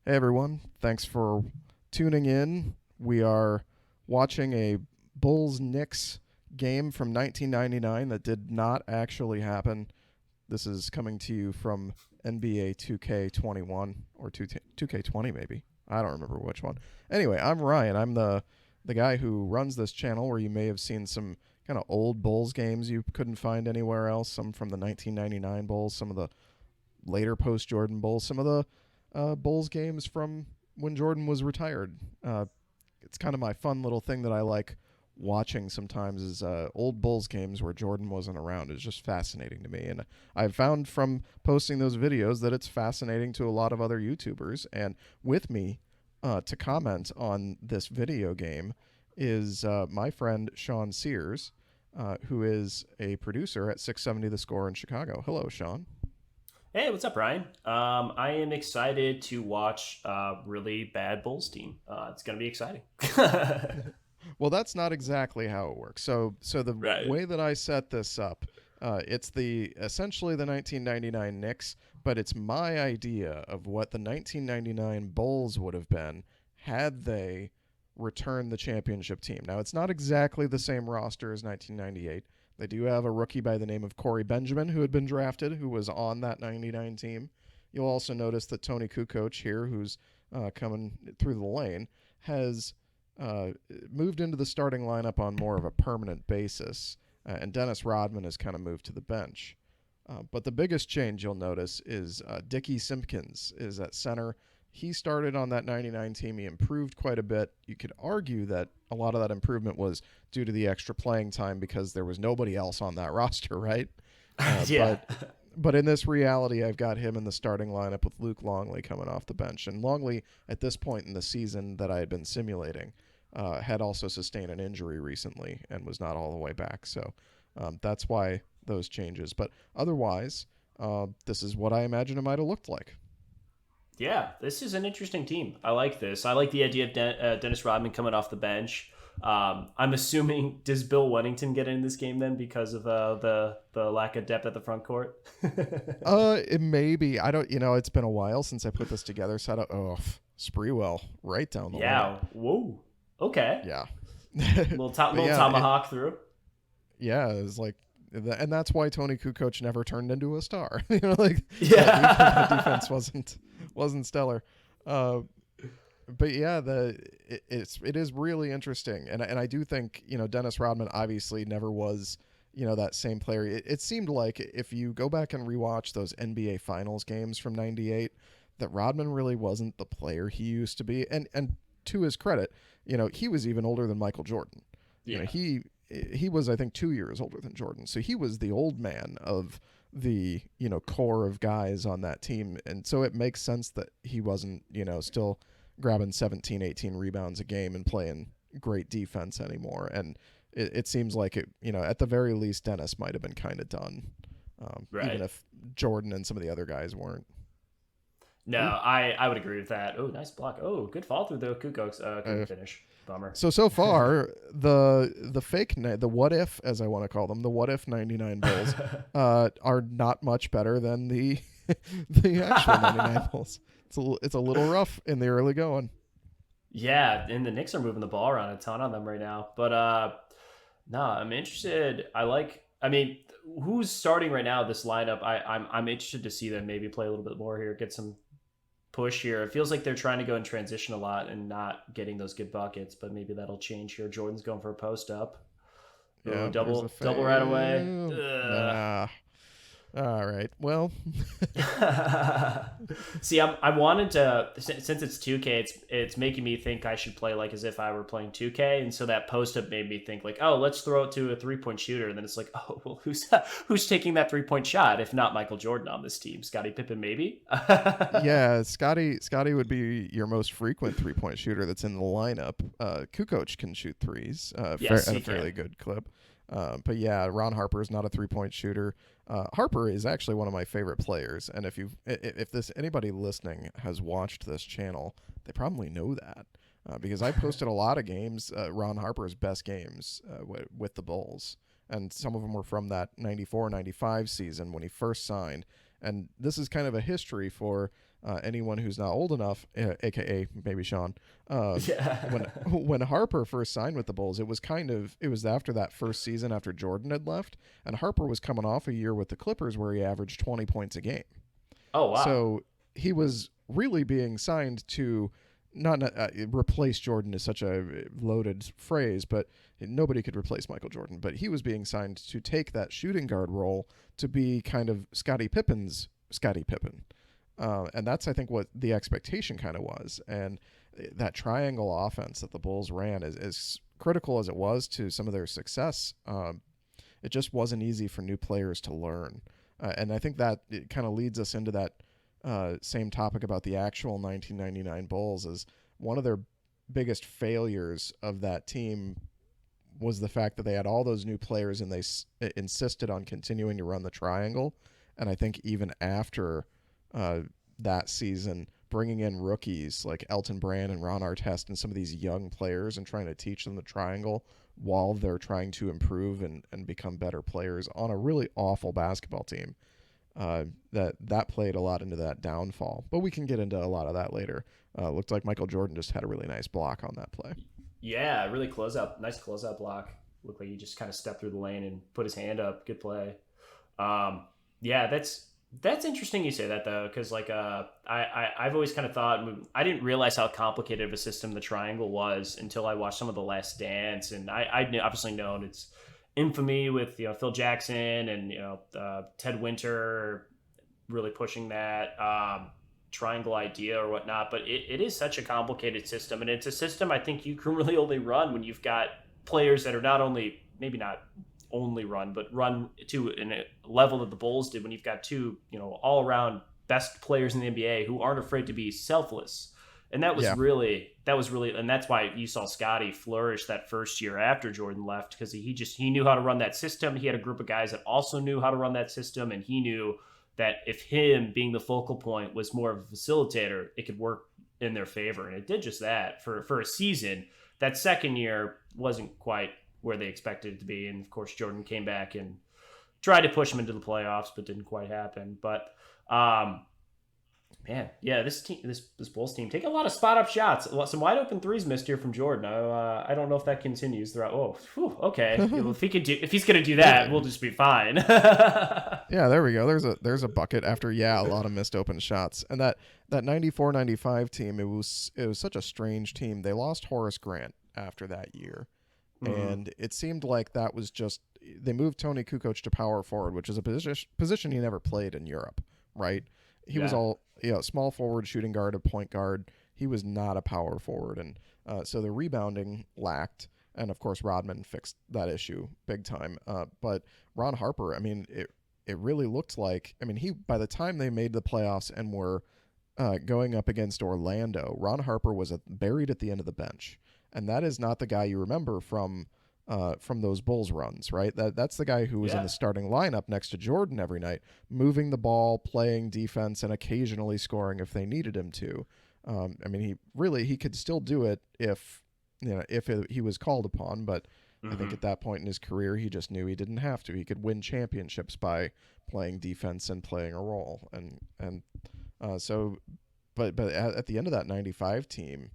Hey everyone, thanks for tuning in. We are watching a Bulls Knicks game from 1999 that did not actually happen. This is coming to you from NBA 2K21 or 2K20 maybe. I don't remember which one. Anyway, I'm Ryan. I'm the guy who runs this channel where you may have seen some kind of old Bulls games you couldn't find anywhere else, some from the 1999 Bulls, some of the later post-Jordan Bulls, some of the Bulls games from when Jordan was retired. It's kind of my fun little thing that I like watching sometimes is old Bulls games where Jordan wasn't around. It's just fascinating to me. And I've found from posting those videos that it's fascinating to a lot of other YouTubers. And with me to comment on this video game is my friend Sean Sears, who is a producer at 670 The Score in Chicago. Hello, Sean. Hey, what's up, Ryan? I am excited to watch a really bad Bulls team. It's going to be exciting. Well, that's not exactly how it works. So the Right. way that I set this up, it's the essentially the 1999 Knicks, but it's my idea of what the 1999 Bulls would have been had they returned the championship team. Now, it's not exactly the same roster as 1998. They do have a rookie by the name of Corey Benjamin, who had been drafted, who was on that 99 team. You'll also notice that Tony Kukoc here, who's coming through the lane, has uh, moved into the starting lineup on more of a permanent basis, and Dennis Rodman has kind of moved to the bench. But the biggest change you'll notice is Dickie Simpkins is at center. He started on that 99 team. He improved quite a bit. You could argue that a lot of that improvement was due to the extra playing time because there was nobody else on that roster, right? Uh, Yeah. but but in this reality, I've got him in the starting lineup with Luke Longley coming off the bench. And Longley, at this point in the season that I had been simulating, had also sustained an injury recently and was not all the way back. So that's why those changes. But otherwise, this is what I imagine it might have looked like. Yeah, this is an interesting team. I like this. I like the idea of Dennis Rodman coming off the bench. I'm assuming, does Bill Wennington get in this game then because of the lack of depth at the front court? It may be. I don't. It's been a while since I put this together. So I don't. Oh, Spreewell right down the lane. Yeah. Whoa. Okay. Yeah. But Little yeah, tomahawk through. yeah, it's like, and that's why Tony Kukoc never turned into a star. That Yeah. defense wasn't stellar. Uh, but yeah, it is really interesting, and I do think Dennis Rodman obviously never was that same player. It seemed like if you go back and rewatch those NBA Finals games from '98, that Rodman really wasn't the player he used to be, and to his credit, he was even older than Michael Jordan. Yeah. He was, I think, 2 years older than Jordan, so he was the old man of the core of guys on that team, and so it makes sense that he wasn't still grabbing 17, 18 rebounds a game and playing great defense anymore. And it seems like it, at the very least, Dennis might have been kind of done, even Right. if Jordan and some of the other guys weren't. No, Ooh. I would agree with that. Oh, nice block. Oh, good fall through the Kukoc. Uh, Couldn't finish. Bummer. so far, the what if, as I want to call them, the what if 99 Bulls are not much better than the the actual 99 Bulls. It's a little rough in the early going. Yeah, and the Knicks are moving the ball around a ton on them right now. But no, I'm interested. I mean, who's starting right now? This lineup. I'm interested to see them maybe play a little bit more here, get some push here. It feels like they're trying to go in transition a lot and not getting those good buckets. But maybe that'll change here. Jordan's going for a post up. Oh, Yeah, there's the double right away. fail. Ugh. Nah. All right. Well, See, I wanted to since it's 2K, it's making me think I should play like as if I were playing 2K, and so that post up made me think like, oh, let's throw it to a 3 point shooter, and then it's like, oh, well, who's taking that 3 point shot if not Michael Jordan on this team? Scottie Pippen, maybe. yeah, Scotty would be your most frequent 3-point shooter that's in the lineup. Kukoc can shoot threes Yes, at he a fairly can. good clip. But yeah, Ron Harper is not a 3-point shooter. Harper is actually one of my favorite players, and if this anybody listening has watched this channel, they probably know that because I posted a lot of games, Ron Harper's best games with the Bulls, and some of them were from that 94-95 season when he first signed. And this is kind of a history for anyone who's not old enough, aka maybe Sean. When Yeah. when Harper first signed with the Bulls, it was after that first season after Jordan had left, and Harper was coming off a year with the Clippers where he averaged 20 points a game. Oh wow. So he was really being signed to not replace Jordan is such a loaded phrase, but nobody could replace Michael Jordan. But he was being signed to take that shooting guard role to be kind of Scottie Pippen's Scottie Pippen. And that's, I think, what the expectation kind of was. And that triangle offense that the Bulls ran, as critical as it was to some of their success, it just wasn't easy for new players to learn. And I think that it kind of leads us into that same topic about the actual 1999 Bulls. Is one of their biggest failures of that team was the fact that they had all those new players and they insisted on continuing to run the triangle. And I think even after that season, bringing in rookies like Elton Brand and Ron Artest and some of these young players and trying to teach them the triangle while they're trying to improve and become better players on a really awful basketball team. That played a lot into that downfall. But we can get into a lot of that later. Looked like Michael Jordan just had a really nice block on that play. Yeah, really nice closeout block. Looked like he just kind of stepped through the lane and put his hand up. Good play. Yeah, that's interesting you say that though, because like I've always kind of thought, I didn't realize how complicated of a system the triangle was until I watched some of The Last Dance, and I'd obviously known its infamy with Phil Jackson and Ted Winter really pushing that triangle idea or whatnot, but it is such a complicated system, and it's a system I think you can really only run when you've got players that are not only maybe not only run, but run to a level that the Bulls did when you've got two, all around best players in the NBA who aren't afraid to be selfless. And that was really, and that's why you saw Scottie flourish that first year after Jordan left, because he knew how to run that system. He had a group of guys that also knew how to run that system. And he knew that if him being the focal point was more of a facilitator, it could work in their favor. And it did just that for a season. That second year wasn't quite where they expected it to be. And of course, Jordan came back and tried to push him into the playoffs, but didn't quite happen. But man, yeah, this Bulls team take a lot of spot up shots. Some wide open threes missed here from Jordan. I don't know if that continues throughout. Oh, whew, okay. If he's gonna do that, we'll just be fine. Yeah, there we go. There's a bucket after a lot of missed open shots. And that 94-95 team, it was such a strange team. They lost Horace Grant after that year. And it seemed like that was just, they moved Tony Kukoc to power forward, which is a position he never played in Europe, right? He was all small forward, shooting guard, a point guard. He was not a power forward, and so the rebounding lacked. And of course, Rodman fixed that issue big time. But Ron Harper, I mean, it really looked like, I mean, he, by the time they made the playoffs and were going up against Orlando, Ron Harper was buried at the end of the bench. And that is not the guy you remember from those Bulls runs, right? That's the guy who was in the starting lineup next to Jordan every night, moving the ball, playing defense, and occasionally scoring if they needed him to. I mean, he could still do it if he was called upon, but I think at that point in his career, he just knew he didn't have to. He could win championships by playing defense and playing a role, and so, but at the end of that 95 team.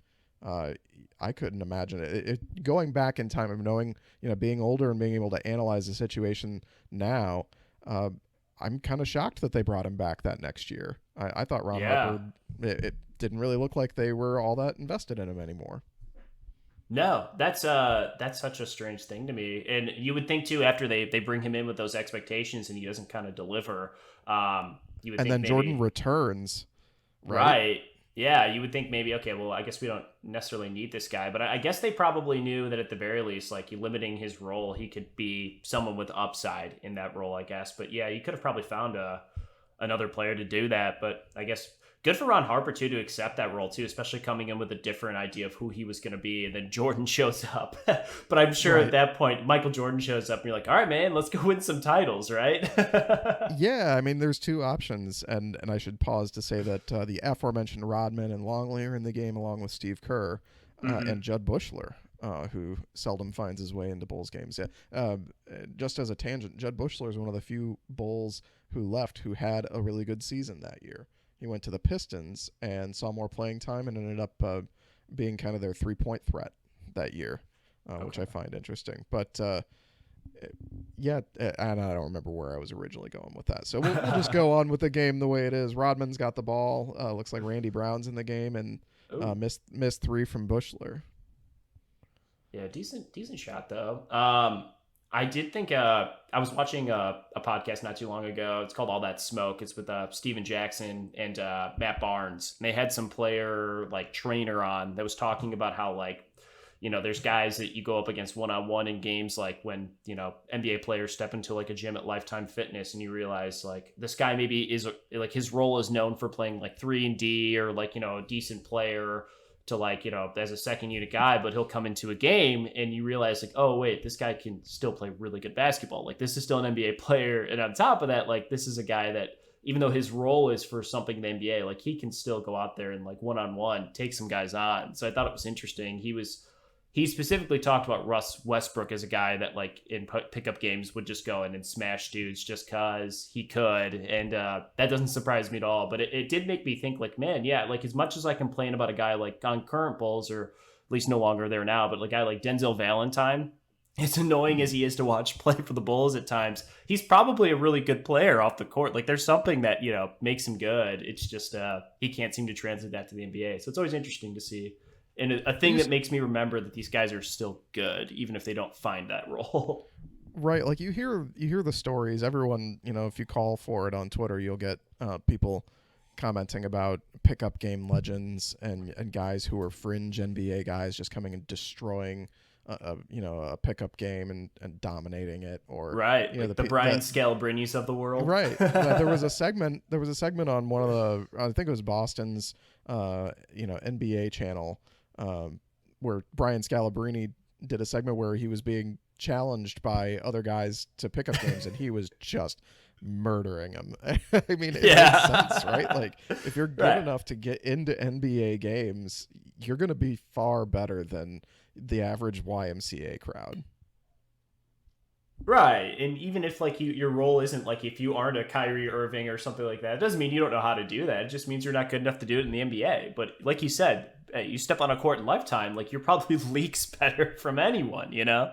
I couldn't imagine it. Going back in time of knowing, being older and being able to analyze the situation now, I'm kind of shocked that they brought him back that next year. I thought Ron Harper, it didn't really look like they were all that invested in him anymore. No, that's such a strange thing to me. And you would think too, after they bring him in with those expectations and he doesn't kind of deliver, you would think then maybe, Jordan returns, right? Yeah, you would think maybe, okay, well, I guess we don't necessarily need this guy. But I guess they probably knew that at the very least, like, you limiting his role, he could be someone with upside in that role, I guess. But yeah, you could have probably found another player to do that. But I guess good for Ron Harper, too, to accept that role, too, especially coming in with a different idea of who he was going to be. And then Jordan shows up. But I'm sure at that point, Michael Jordan shows up and you're like, all right, man, let's go win some titles, right? Yeah, I mean, there's two options. And I should pause to say that the aforementioned Rodman and Longley are in the game along with Steve Kerr and Judd Buechler, who seldom finds his way into Bulls games. Just as a tangent, Judd Buechler is one of the few Bulls who left, who had a really good season that year. He went to the Pistons and saw more playing time and ended up being kind of their 3-point threat that year, which I find interesting. But yeah, and I don't remember where I was originally going with that. So we'll just go on with the game the way it is. Rodman's got the ball. Looks like Randy Brown's in the game and missed 3 from Bushler. Yeah, decent shot though. I did think I was watching a podcast not too long ago. It's called All That Smoke. It's with Steven Jackson and Matt Barnes. And they had some player like trainer on that was talking about how like, you know, there's guys that you go up against one-on-one in games, like when, you know, NBA players step into like a gym at Lifetime Fitness and you realize like this guy maybe is like his role is known for playing like 3-and-D or like, you know, a decent player to like, you know, as a second unit guy, but he'll come into a game and you realize like, oh wait, this guy can still play really good basketball. Like this is still an NBA player. And on top of that, like this is a guy that even though his role is for something in the NBA, like he can still go out there and like one-on-one take some guys on. So I thought it was interesting. He specifically talked about Russ Westbrook as a guy that like in pickup games would just go in and smash dudes just because he could. And that doesn't surprise me at all. But it did make me think like, man, yeah, like as much as I complain about a guy like on current Bulls or at least no longer there now, but like a guy like Denzel Valentine, as annoying as he is to watch play for the Bulls at times, he's probably a really good player off the court. Like there's something that, you know, makes him good. It's just he can't seem to translate that to the NBA. So it's always interesting to see. And a thing that makes me remember that these guys are still good, even if they don't find that role. Right, like you hear the stories. Everyone, you know, if you call for it on Twitter, you'll get people commenting about pickup game legends and guys who are fringe NBA guys just coming and destroying, a pickup game and dominating it. Or right, you know, like the Brian Scalabrinis of the world. Right. There was a segment on one of the, I think it was Boston's, NBA channel. Where Brian Scalabrine did a segment where he was being challenged by other guys to pickup games, and he was just murdering them. I mean, it makes sense, right? Like, if you're good enough to get into NBA games, you're going to be far better than the average YMCA crowd. Right. And even if like your role isn't like if you aren't a Kyrie Irving or something like that, it doesn't mean you don't know how to do that. It just means you're not good enough to do it in the NBA. But like you said, you step on a court in Lifetime, like you're probably leagues better from anyone, you know?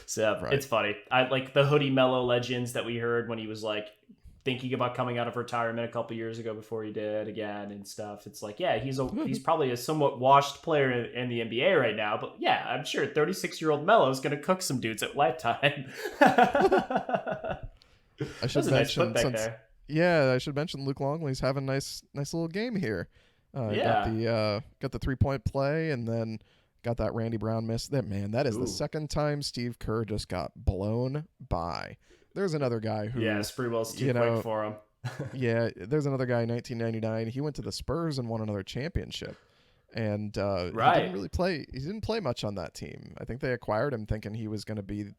So It's funny. I like the Hoodie Mello legends that we heard when he was like thinking about coming out of retirement a couple years ago before he did again and stuff. It's like, yeah, he's probably a somewhat washed player in the NBA right now, but yeah, I'm sure 36-year-old Melo is going to cook some dudes at Lifetime. I should mention I should mention Luke Longley's having a nice little game here. Got the 3-point play and then got that Randy Brown miss. That is the second time Steve Kerr just got blown by. There's another guy who... Yeah, Spreewell's too quick for him. Yeah, there's another guy in 1999. He went to the Spurs and won another championship. And he didn't really play. He didn't play much on that team. I think they acquired him thinking he was going to be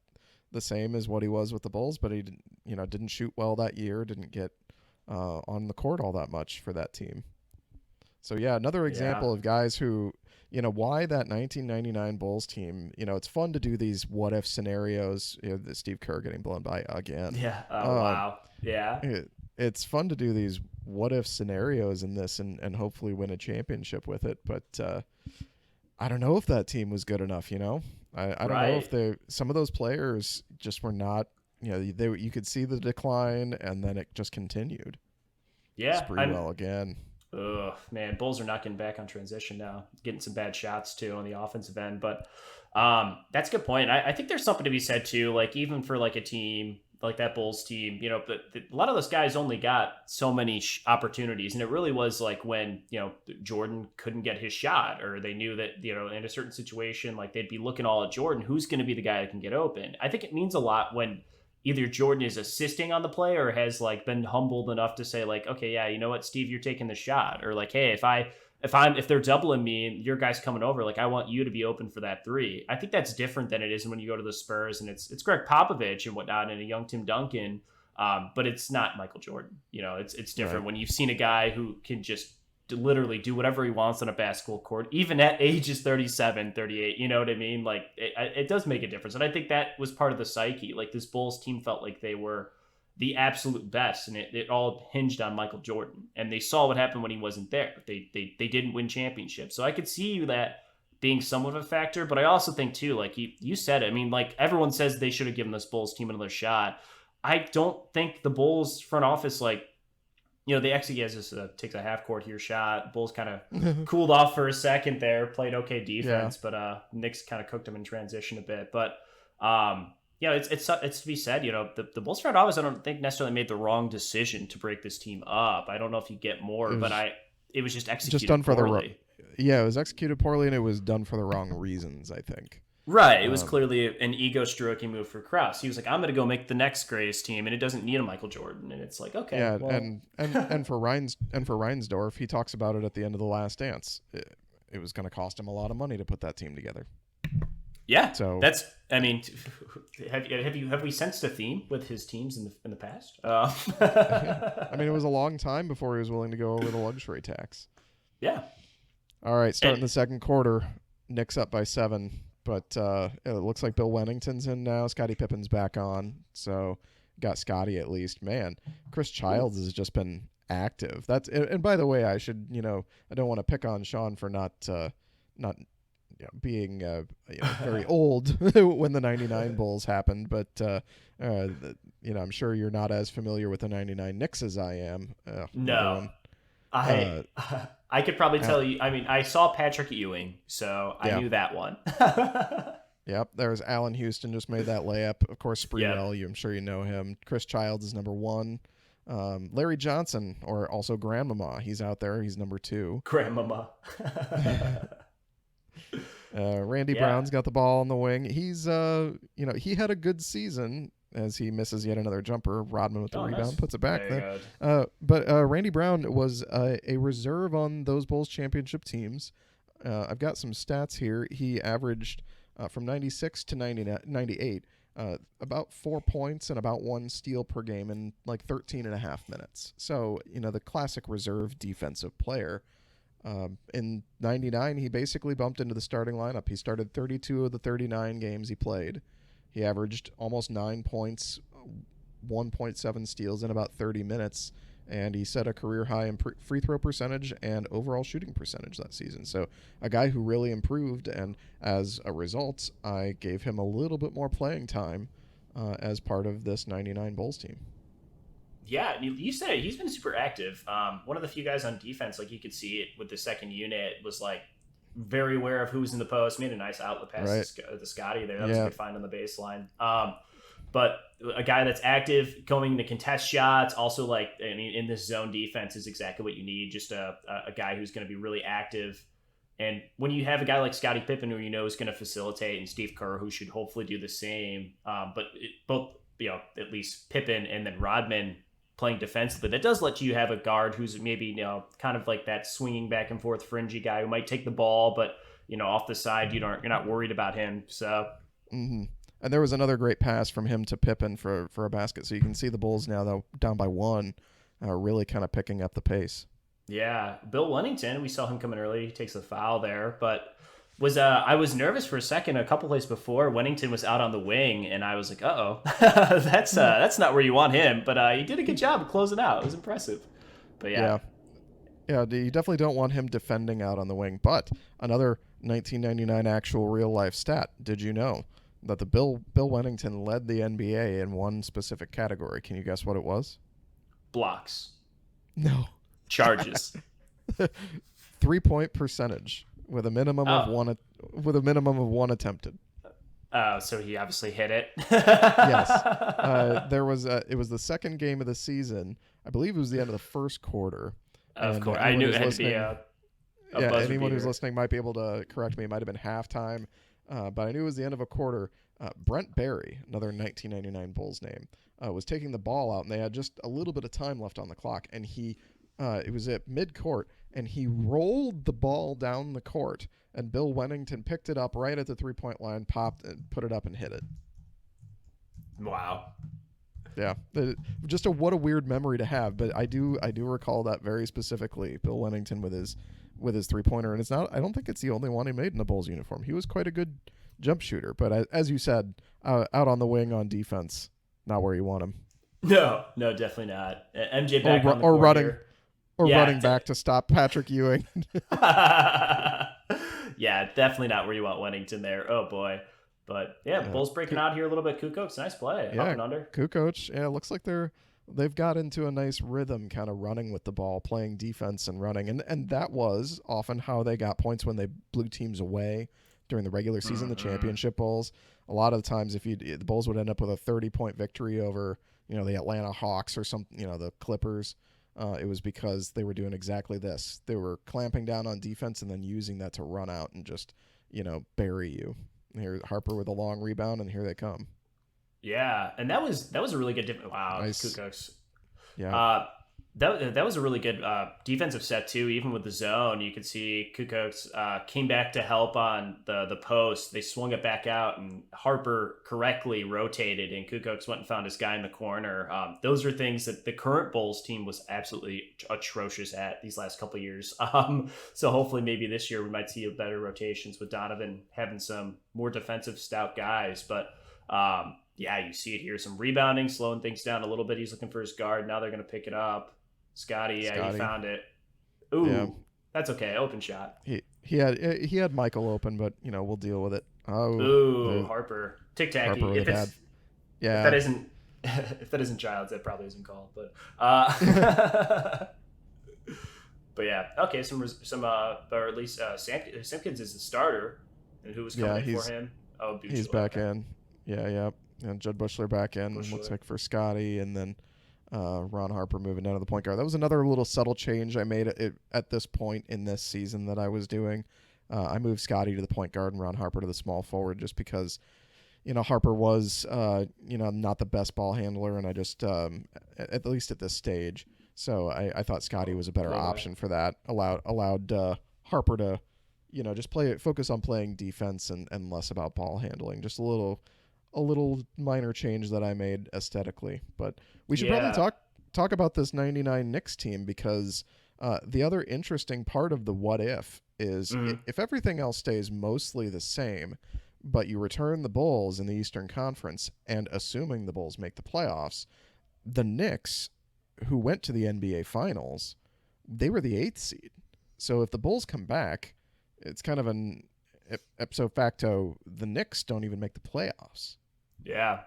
the same as what he was with the Bulls, but he didn't shoot well that year, didn't get on the court all that much for that team. So, yeah, another example of guys who... why that 1999 Bulls team, it's fun to do these what-if scenarios, the Steve Kerr getting blown by again. Yeah. Oh, wow. Yeah. It's fun to do these what-if scenarios in this and hopefully win a championship with it. But I don't know if that team was good enough, I don't know if some of those players just were not, you could see the decline and then it just continued. Yeah. Spreewell again. Ugh, man, Bulls are not getting back on transition now. Getting some bad shots, too, on the offensive end. But that's a good point. I think there's something to be said, too, like even for like a team like that Bulls team, but a lot of those guys only got so many opportunities. And it really was like when, Jordan couldn't get his shot or they knew that, in a certain situation, like they'd be looking all at Jordan, who's going to be the guy that can get open. I think it means a lot when either Jordan is assisting on the play or has like been humbled enough to say like, okay, yeah, you know what, Steve, you're taking the shot. Or like, hey, if they're doubling me and your guy's coming over, like I want you to be open for that 3. I think that's different than it is when you go to the Spurs and it's Greg Popovich and whatnot and a young Tim Duncan. But it's not Michael Jordan. It's different when you've seen a guy who can just literally do whatever he wants on a basketball court, even at ages 37, 38, you know what I mean? Like it does make a difference. And I think that was part of the psyche. Like this Bulls team felt like they were the absolute best, and it all hinged on Michael Jordan. And they saw what happened when he wasn't there. They didn't win championships. So I could see that being somewhat of a factor, but I also think too, like you said it. I mean, like everyone says they should have given this Bulls team another shot. I don't think the Bulls front office, like, they actually just takes a half court here shot. Bulls kind of cooled off for a second there, played okay defense, but Knicks kind of cooked them in transition a bit. But it's to be said, the Bulls front office, I don't think necessarily made the wrong decision to break this team up. I don't know if you get more, it was just executed just done poorly. It was executed poorly, and it was done for the wrong reasons, I think. Right. It was clearly an ego-stroking move for Krause. He was like, I'm going to go make the next greatest team, and it doesn't need a Michael Jordan. And it's like, okay. Yeah, well. and for Reinsdorf, he talks about it at the end of The Last Dance. It was going to cost him a lot of money to put that team together. Yeah. So have we sensed a theme with his teams in the past? I mean, it was a long time before he was willing to go over the luxury tax. Yeah. All right, starting the second quarter, Knicks up by 7. But it looks like Bill Wennington's in now. Scottie Pippen's back on, so got Scottie at least. Man, Chris Childs has just been active. And by the way, I should I don't want to pick on Sean for not being very old when the '99 Bulls happened, but I'm sure you're not as familiar with the '99 Knicks as I am. No. I could probably tell you. I mean, I saw Patrick Ewing, so I knew that one. Yep, there's Allen Houston just made that layup. Of course, Sprewell, I'm sure you know him. Chris Childs is number 1. Larry Johnson, or also Grandmama, he's out there. He's number 2. Grandmama. Randy Brown's got the ball on the wing. He's he had a good season as he misses yet another jumper. Rodman with the rebound, puts it back there. But Randy Brown was a reserve on those Bulls championship teams. I've got some stats here. He averaged from 96 to 98 about 4 points and about 1 steal per game in like 13 and a half minutes. So, the classic reserve defensive player. In 99, he basically bumped into the starting lineup. He started 32 of the 39 games he played. He averaged almost 9 points, 1.7 steals in about 30 minutes, and he set a career high in free throw percentage and overall shooting percentage that season. So a guy who really improved, and as a result, I gave him a little bit more playing time as part of this 99 Bulls team. Yeah, you said it. He's been super active. One of the few guys on defense, like you could see it with the second unit, was like very aware of who's in the post, made a nice outlet pass to Scottie there. That was a good find on the baseline. But a guy that's active, going to contest shots, also in this zone defense is exactly what you need. Just a guy who's going to be really active. And when you have a guy like Scottie Pippen, who is going to facilitate, and Steve Kerr, who should hopefully do the same, both at least Pippen and then Rodman playing defensively, that does let you have a guard who's maybe kind of like that swinging back and forth fringy guy who might take the ball, but off the side you're not worried about him. So and there was another great pass from him to Pippen for a basket. So you can see the Bulls now, though, down by 1, really kind of picking up the pace. Yeah, Bill Wennington, we saw him coming early. He takes the foul there, but I was nervous for a second. A couple plays before, Wennington was out on the wing, and I was like, "Uh-oh, that's not where you want him." But he did a good job of closing out. It was impressive. But yeah, you definitely don't want him defending out on the wing. But another 1999 actual real life stat. Did you know that the Bill Wennington led the NBA in one specific category? Can you guess what it was? Blocks. No. Charges. 3-point percentage. With a minimum of one attempted. So he obviously hit it. Yes. It was the second game of the season. I believe it was the end of the first quarter. Of course. I knew it had to be a buzzer anyone beater. who's listening might be able to correct me. It might have been halftime, but I knew it was the end of a quarter. Brent Barry, another 1999 Bulls name, was taking the ball out, and they had just a little bit of time left on the clock, and it was at mid-court, and he rolled the ball down the court, and Bill Wennington picked it up right at the 3-point line, popped and put it up and hit it. Wow. Yeah, what a weird memory to have, but I do recall that very specifically. Bill Wennington with his 3-pointer, and it's not. I don't think it's the only one he made in the Bulls uniform. He was quite a good jump shooter, but as you said, out on the wing on defense, not where you want him. No, no, definitely not. MJ or back on the or court running here. or Yeah. running back to stop Patrick Ewing. Yeah, definitely not where you want Wennington there. Oh boy. But yeah, Yeah, Bulls breaking out here a little bit. Kukok's nice play. Up yeah, and under. Kukoc. Yeah, it looks like they've got into a nice rhythm, kind of running with the ball, playing defense and running, and that was often how they got points when they blew teams away during the regular season, the Mm-hmm. championship bowls. A lot of the times, if the Bulls would end up with a 30-point victory over the Atlanta Hawks or the Clippers. It was because they were doing exactly this. They were clamping down on defense and then using that to run out and just, bury you. Here Harper with a long rebound, and here they come. Yeah, and that was a really good. Wow, Nice. Kukok's. Yeah. Uh, that was a really good defensive set too. Even with the zone, you could see Kukok's came back to help on the post. They swung it back out, and Harper correctly rotated, and Kukok's went and found his guy in the corner. Those are things that the current Bulls team was absolutely atrocious at these last couple of years. So hopefully, maybe this year we might see better rotations with Donovan having some more defensive stout guys, but. Yeah, you see it here. Some rebounding, slowing things down a little bit. He's looking for his guard. Now they're going to pick it up. Scottie, yeah, you found it. Ooh, yeah. That's okay. Open shot. He had Michael open, but we'll deal with it. Oh, Ooh, Harper. Tic-tacky. Harper If really bad. it's Yeah. if that isn't if that isn't Childs, that probably isn't called. But but yeah, okay. Or at least Simpkins is the starter, and who was coming in for him? Oh, Buechler. He's back in. Yeah. And Judd Buechler back in. Looks like for Scottie, and then Ron Harper moving down to the point guard. That was another little subtle change I made at this point in this season that I was doing. I moved Scottie to the point guard and Ron Harper to the small forward just because, Harper was, not the best ball handler, and I just, at least at this stage. So I thought Scottie was a better option for that. Allowed Harper to, just focus on playing defense and less about ball handling. Just a little minor change that I made aesthetically. But we should probably talk about this 99 Knicks team because the other interesting part of the what if is if everything else stays mostly the same, but you return the Bulls in the Eastern Conference and assuming the Bulls make the playoffs, the Knicks, who went to the NBA Finals, they were the 8th seed. So if the Bulls come back, it's kind of an ipso facto, the Knicks don't even make the playoffs. Yeah,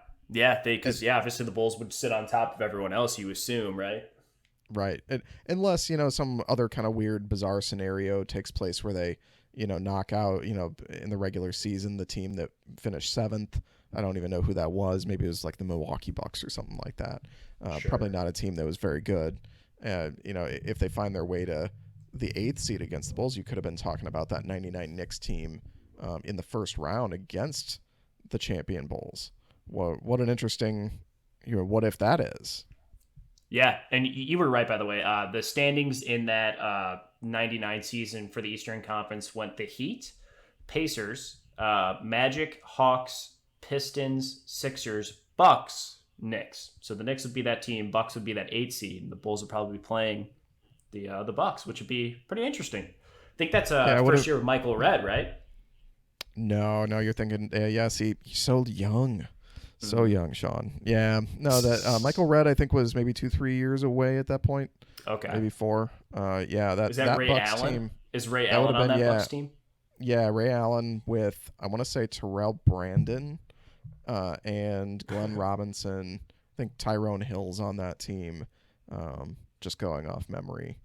because obviously the Bulls would sit on top of everyone else. You assume, right? Right, unless some other kind of weird, bizarre scenario takes place where they, knock out, in the regular season the team that finished 7th. I don't even know who that was. Maybe it was like the Milwaukee Bucks or something like that. Sure. Probably not a team that was very good. If they find their way to the 8th seed against the Bulls, you could have been talking about that 99 Knicks team in the first round against the champion Bulls. What an interesting, what if that is? Yeah, and you were right, by the way. The standings in that 99 season for the Eastern Conference went the Heat, Pacers, Magic, Hawks, Pistons, Sixers, Bucks, Knicks. So the Knicks would be that team, Bucks would be that 8 seed, and the Bulls would probably be playing the Bucks, which would be pretty interesting. I think that's first year of Michael Redd, right? No, you're thinking, see, he's so young. So young, Sean. Yeah. No, that Michael Redd, I think, was maybe 2-3 years away at that point. Okay. Maybe 4. Is that Ray Bucks Allen? team. Is Ray Allen on that Bucks team? Yeah, Ray Allen with, I want to say, Terrell Brandon and Glenn Robinson. I think Tyrone Hill's on that team, just going off memory.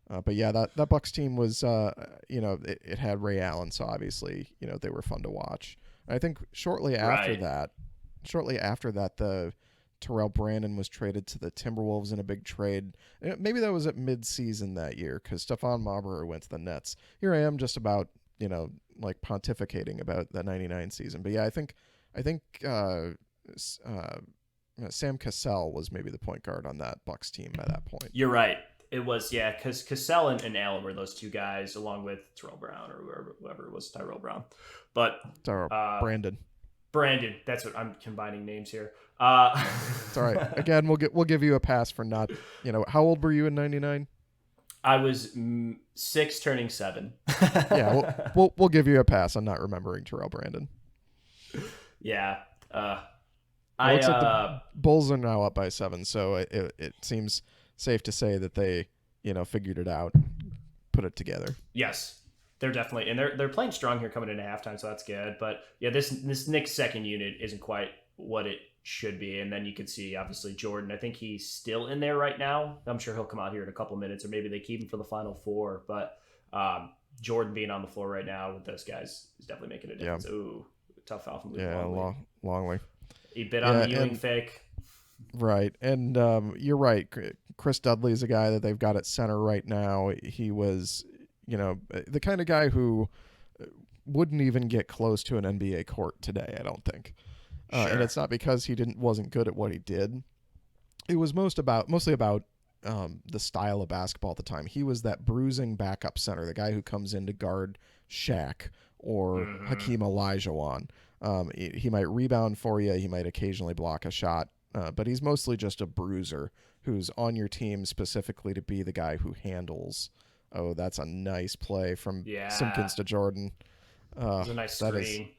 But yeah, that Bucks team was, it had Ray Allen, so obviously, they were fun to watch. I think shortly after that, the Terrell Brandon was traded to the Timberwolves in a big trade. Maybe that was at mid-season that year because Stephon Marbury went to the Nets. Here I am just about, like pontificating about that 99 season. But yeah, I think Sam Cassell was maybe the point guard on that Bucks team by that point. You're right. It was, because Cassell and Allen were those two guys along with Terrell Brown or whoever it was, Tyrell Brown. But Brandon, that's what I'm combining names here. It's all right. Again, we'll give you a pass for not. How old were you in '99? I was 6, turning 7. Yeah, we'll give you a pass on not remembering Terrell Brandon. Yeah, It I looks like the Bulls are now up by 7, so it seems safe to say that they, figured it out, put it together. Yes, they're definitely, and they're playing strong here coming into halftime, so that's good. But yeah, this Knicks second unit isn't quite what it should be. And then you can see obviously Jordan. I think he's still in there right now. I'm sure he'll come out here in a couple minutes, or maybe they keep him for the final four. But Jordan being on the floor right now with those guys is definitely making a difference. Yeah. Ooh, tough foul from Luke Longley. He bit on the Ewing fake. Right. And you're right. Chris Dudley is a guy that they've got at center right now. He was, the kind of guy who wouldn't even get close to an NBA court today, I don't think. Sure. And it's not because he wasn't good at what he did. It was mostly about the style of basketball at the time. He was that bruising backup center, the guy who comes in to guard Shaq or Hakeem Olajuwon. He might rebound for you. He might occasionally block a shot, but he's mostly just a bruiser who's on your team specifically to be the guy who handles. Oh, that's a nice play from Simpkins to Jordan. It was a nice screen.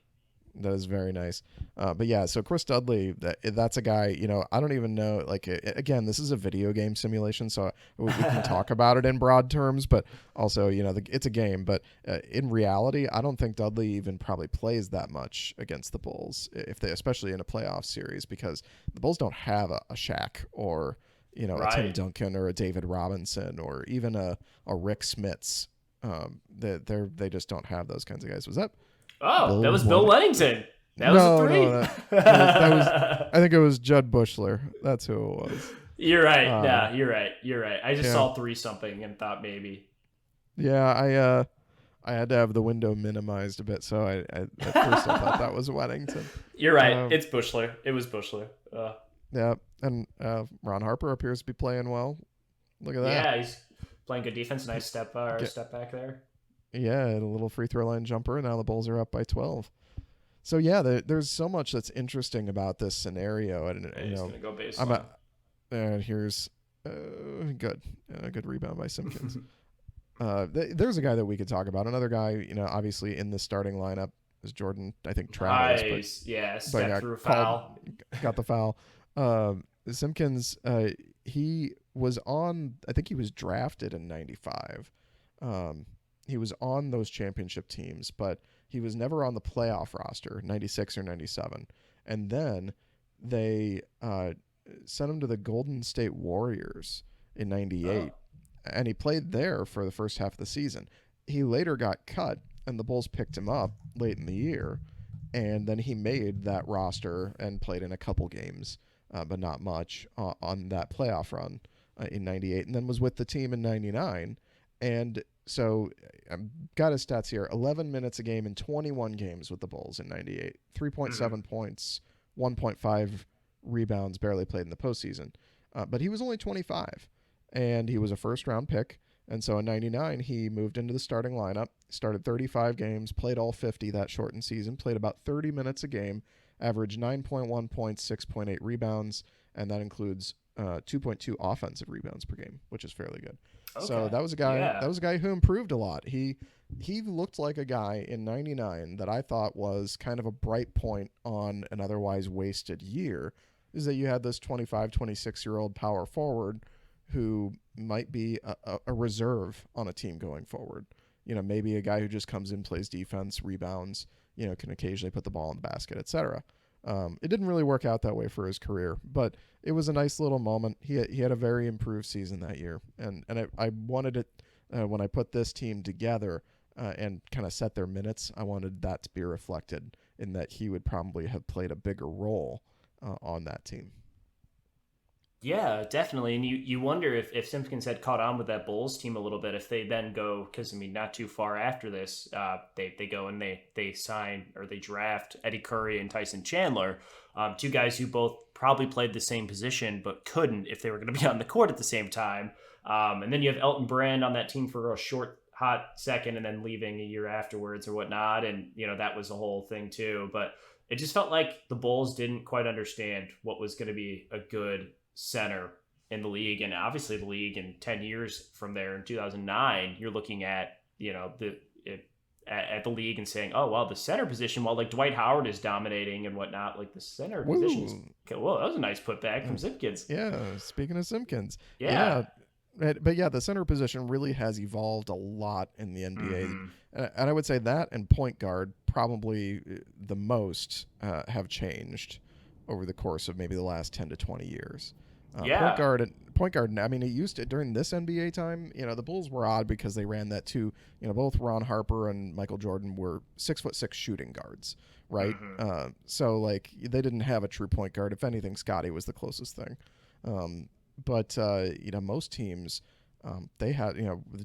That is very nice. But yeah, so Chris Dudley, that's a guy, I don't even know, again, this is a video game simulation, so we can talk about it in broad terms, but also, it's a game. But in reality, I don't think Dudley even probably plays that much against the Bulls, especially in a playoff series, because the Bulls don't have a Shaq or, a Tim Duncan or a David Robinson or even a Rick Smits. They just don't have those kinds of guys. Was that... Oh, that was Bill Weddington. That was a three. No, that was. I think it was Judd Bushler. That's who it was. You're right. Yeah, you're right. I just saw 3 something and thought maybe. Yeah, I had to have the window minimized a bit, so I at first I thought that was Weddington. You're right. It's Bushler. It was Bushler. Yeah, and Ron Harper appears to be playing well. Look at that. Yeah, he's playing good defense. Nice step back there. Yeah, a little free throw line jumper. Now the Bulls are up by 12. So yeah, there's so much that's interesting about this scenario, and he's gonna go baseline. Here's good rebound by Simpkins. There's a guy that we could talk about. Another guy, obviously in the starting lineup is Jordan. I think Travis. Nice. Step through foul. Got the foul. Simpkins. He was on. I think he was drafted in '95. He was on those championship teams, but he was never on the playoff roster, 96 or 97. And then they sent him to the Golden State Warriors in 98, and he played there for the first half of the season. He later got cut, and the Bulls picked him up late in the year, and then he made that roster and played in a couple games, but not much, on that playoff run in 98, and then was with the team in 99. And so I've got his stats here. 11 minutes a game in 21 games with the Bulls in 98. 3.7 points, 1.5 rebounds, barely played in the postseason. But he was only 25, and he was a first-round pick. And so in 99, he moved into the starting lineup, started 35 games, played all 50 that shortened season, played about 30 minutes a game, averaged 9.1 points, 6.8 rebounds, and that includes 2.2 offensive rebounds per game, which is fairly good. Okay. So that was a guy. Yeah. That was a guy who improved a lot. He looked like a guy in '99 that I thought was kind of a bright point on an otherwise wasted year. Is that you had this 25, 26-year-old power forward who might be a reserve on a team going forward. Maybe a guy who just comes in, plays defense, rebounds. Can occasionally put the ball in the basket, etc. It didn't really work out that way for his career, but it was a nice little moment. He had a very improved season that year, and I wanted it when I put this team together and kind of set their minutes. I wanted that to be reflected in that he would probably have played a bigger role on that team. Yeah, definitely. And you wonder if Simpkins had caught on with that Bulls team a little bit, if they then go, because not too far after this, they go and they sign or they draft Eddie Curry and Tyson Chandler, 2 guys who both probably played the same position but couldn't if they were going to be on the court at the same time. And then you have Elton Brand on that team for a short, hot second and then leaving a year afterwards or whatnot. And, that was a whole thing too. But it just felt like the Bulls didn't quite understand what was going to be a good center in the league. And obviously the league in 10 years from there in 2009, you're looking at, at the league and saying, oh, well, the center position, while like Dwight Howard is dominating and whatnot, like the center position is, Woo. okay, well, that was a nice putback from Simpkins. Yeah, speaking of Simpkins. Yeah. Yeah, but yeah, the center position really has evolved a lot in the NBA. Mm-hmm. And I would say that and point guard probably the most have changed over the course of maybe the last 10 to 20 years. Yeah. Point guard. I mean, it used to during this NBA time. The Bulls were odd because they ran that too. Both Ron Harper and Michael Jordan were 6'6" shooting guards, right? Mm-hmm. So like they didn't have a true point guard. If anything, Scottie was the closest thing. But most teams, they had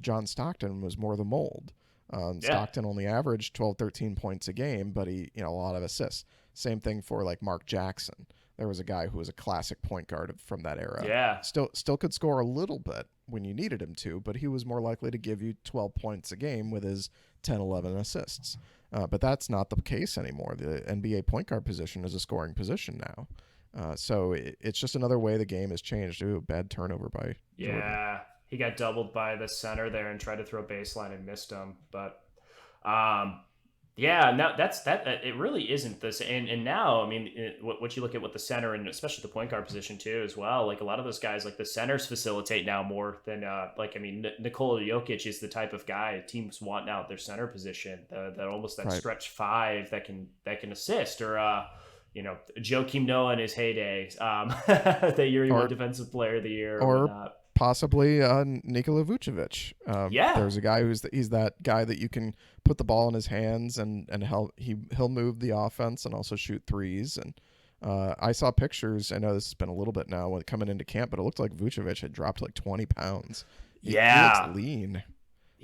John Stockton was more the mold. Yeah. Stockton only averaged 12, 13 points a game, but he a lot of assists. Same thing for like Mark Jackson. There was a guy who was a classic point guard from that era. Yeah. Still could score a little bit when you needed him to, but he was more likely to give you 12 points a game with his 10, 11 assists. But that's not the case anymore. The NBA point guard position is a scoring position now. So it's just another way the game has changed. Ooh, bad turnover by Jordan. Yeah. He got doubled by the center there and tried to throw baseline and missed him. But yeah, no, that it really isn't this. And now, I mean, what you look at with the center and especially the point guard position too, as well. Like a lot of those guys, like the centers facilitate now more than Nikola Jokic is the type of guy teams want now at their center position. That almost that Right. stretch five that can assist or. Joakim Noah in his heyday, that year he won Defensive Player of the Year, or whatnot. Possibly Nikola Vucevic. Yeah, there's a guy he's that guy that you can put the ball in his hands and he'll move the offense and also shoot threes. And I saw pictures. I know this has been a little bit now when coming into camp, but it looked like Vucevic had dropped like 20 pounds. He looks lean.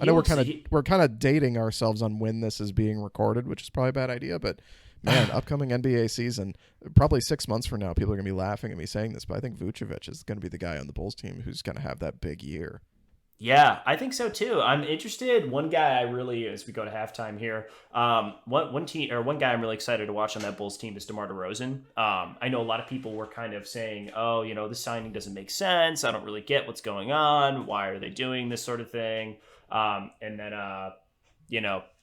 I know we're kind of dating ourselves on when this is being recorded, which is probably a bad idea, but. Man, upcoming NBA season, probably 6 months from now, people are going to be laughing at me saying this, but I think Vucevic is going to be the guy on the Bulls team who's going to have that big year. Yeah, I think so too. I'm interested. One guy I really, as we go to halftime here, one guy I'm really excited to watch on that Bulls team is DeMar DeRozan. I know a lot of people were kind of saying, "Oh, this signing doesn't make sense. I don't really get what's going on. Why are they doing this sort of thing?" And then,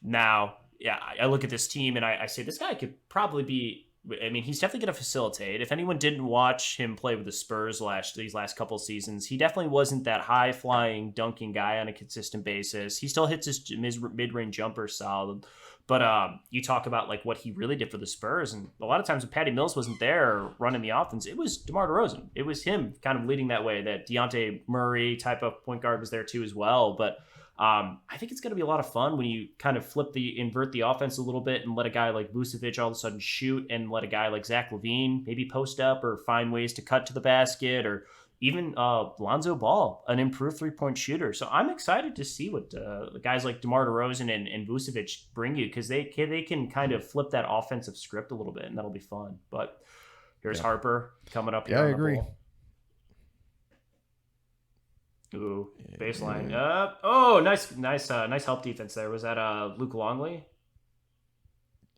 now. Yeah, I look at this team and I say this guy could probably be. I mean, he's definitely going to facilitate. If anyone didn't watch him play with the Spurs these last couple seasons, he definitely wasn't that high flying dunking guy on a consistent basis. He still hits his mid range jumper solid, but you talk about like what he really did for the Spurs, and a lot of times when Patty Mills wasn't there running the offense, it was DeMar DeRozan. It was him kind of leading that way. That Dejounte Murray type of point guard was there too as well, but. I think it's going to be a lot of fun when you kind of invert the offense a little bit and let a guy like Vucevic all of a sudden shoot and let a guy like Zach LaVine maybe post up or find ways to cut to the basket or even Lonzo Ball, an improved 3-point shooter. So I'm excited to see what guys like DeMar DeRozan and Vucevic bring you because they can kind of flip that offensive script a little bit and that'll be fun. But here's Harper coming up here. Yeah, I agree. Ooh, baseline. Nice help defense there. Was that Luke Longley?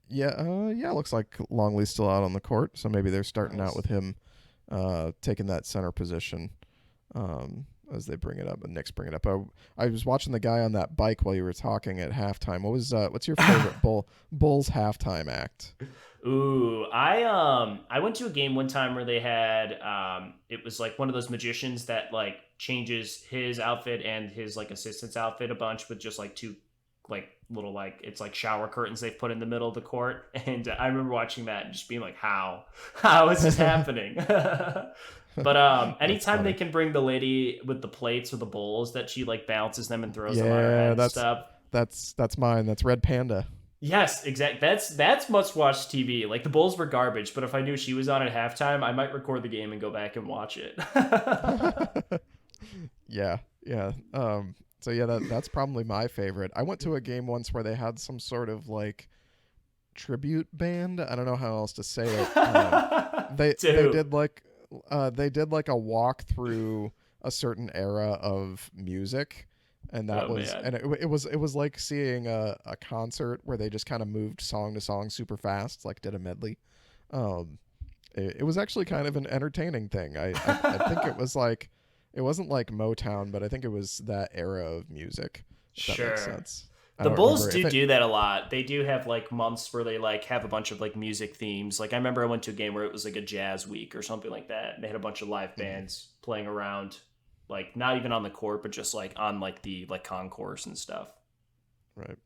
Yeah, looks like Longley's still out on the court, so maybe they're starting out with him taking that center position as they bring it up, and Knicks bring it up. I was watching the guy on that bike while you were talking at halftime. What's your favorite Bulls halftime act? Ooh, I went to a game one time where they had it was like one of those magicians that like changes his outfit and his like assistant's outfit a bunch with just like two like little like it's like shower curtains they've put in the middle of the court, and I remember watching that and just being like, how is this happening? But anytime they can bring the lady with the plates or the bowls that she like balances them and throws them on her head and stuff. That's mine. That's Red Panda. Yes, exactly. That's must-watch TV. Like the Bulls were garbage, but if I knew she was on at halftime, I might record the game and go back and watch it. Yeah. So yeah, that's probably my favorite. I went to a game once where they had some sort of like tribute band. I don't know how else to say it. They did like a walk through a certain era of music. And that it was like seeing a concert where they just kind of moved song to song super fast, like did a medley. It was actually kind of an entertaining thing. I think it was like, it wasn't like Motown, but I think it was that era of music. If that makes sense. I The don't Bulls remember if do that a lot. They do have like months where they like have a bunch of like music themes. Like I remember I went to a game where it was like a jazz week or something like that. And they had a bunch of live Mhm. bands playing around, like not even on the court, but just like on like the like concourse and stuff. Right.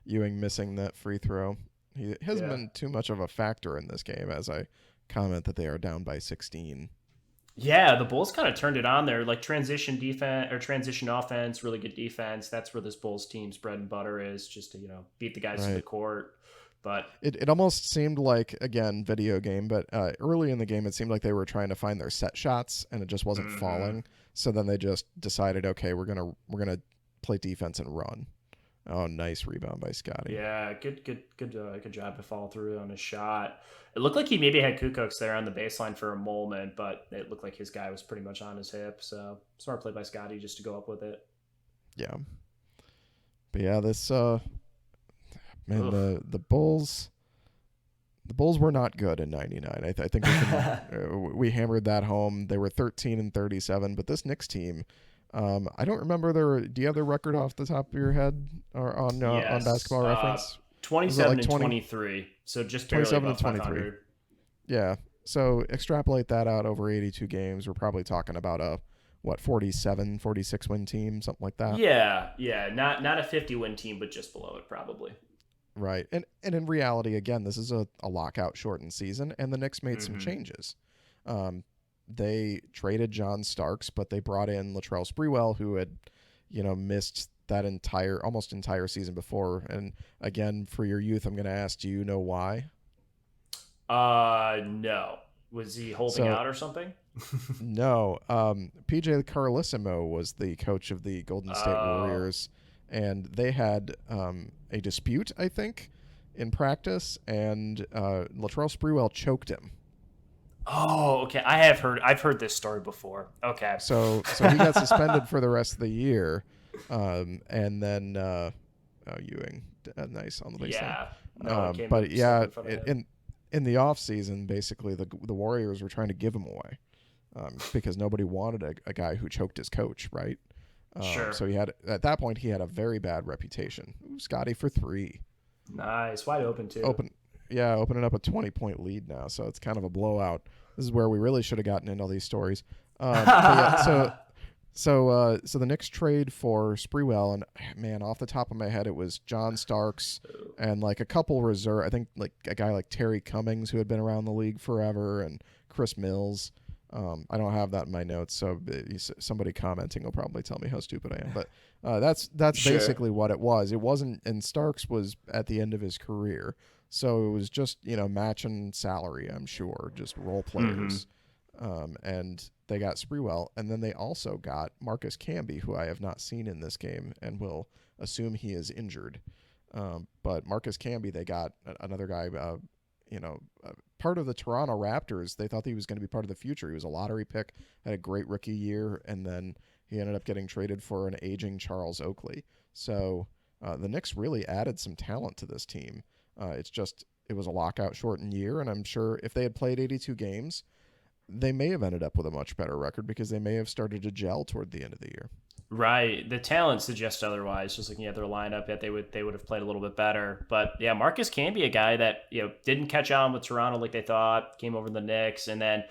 Ewing missing that free throw. He hasn't Yeah. been too much of a factor in this game as I comment that they are down by 16. Yeah, the Bulls kind of turned it on there, like transition defense or transition offense, really good defense. That's where this Bulls team's bread and butter is, just to beat the guys to the Right. court. But It almost seemed like, again, video game, but early in the game it seemed like they were trying to find their set shots and it just wasn't mhm. falling. So then they just decided, okay, we're gonna play defense and run. Oh, nice rebound by Scottie. Yeah, good job to follow through on his shot. It looked like he maybe had Kukoc there on the baseline for a moment, but it looked like his guy was pretty much on his hip. So smart play by Scotty just to go up with it. Yeah. But yeah, this man, Oof. the Bulls were not good in '99. I think we can we hammered that home. They were 13-37, but this Knicks team, I don't remember their. Do you have their record off the top of your head or on Yes. Basketball Reference? Was it 27 like and 20, 23. So just barely 27 and above 23? 500. Yeah. So extrapolate that out over 82 games. We're probably talking about a 47, 46 win team, something like that. Yeah, yeah. Not a 50 win team, but just below it probably. Right. And in reality, again, this is a lockout shortened season, and the Knicks made some Mm-hmm. changes. Um, they traded John Starks, but they brought in Latrell Sprewell, who had, missed that almost entire season before. And again, for your youth, I'm going to ask, do you know why? No. Was he holding So out or something? no, PJ Carlissimo was the coach of the Golden State Oh. Warriors, and they had a dispute, I think, in practice, and Latrell Sprewell choked him. Oh, okay. I've heard this story before. Okay. So he got suspended for the rest of the year, and then Ewing, nice on the baseline. Yeah. No one came to But step yeah, in front of him. in the off season, basically the Warriors were trying to give him away because nobody wanted a guy who choked his coach, right? Sure. So at that point he had a very bad reputation. Ooh, Scotty for three, Nice. Wide open too. open, yeah, opening up a 20-point lead now. So it's kind of a blowout. This is where we really should have gotten into all these stories. But yeah, so the Knicks trade for Sprewell, and man, off the top of my head, it was John Starks and like a couple reserve. I think like a guy like Terry Cummings, who had been around the league forever, and Chris Mills. I don't have that in my notes, so somebody commenting will probably tell me how stupid I am. But that's Sure. basically what it was. It wasn't, and Starks was at the end of his career, so it was just matching salary. I'm sure, just role Mm-hmm. players, and they got Sprewell, and then they also got Marcus Camby, who I have not seen in this game, and will assume he is injured. But Marcus Camby, they got another guy. Part of the Toronto Raptors. They thought he was going to be part of the future. He was a lottery pick, had a great rookie year, and then he ended up getting traded for an aging Charles Oakley. So the Knicks really added some talent to this team. It was a lockout shortened year, and I'm sure if they had played 82 games, they may have ended up with a much better record because they may have started to gel toward the end of the year. Right. The talent suggests otherwise. Just looking at their lineup, that they would have played a little bit better. But yeah, Marcus can be a guy that didn't catch on with Toronto like they thought. Came over to the Knicks, and then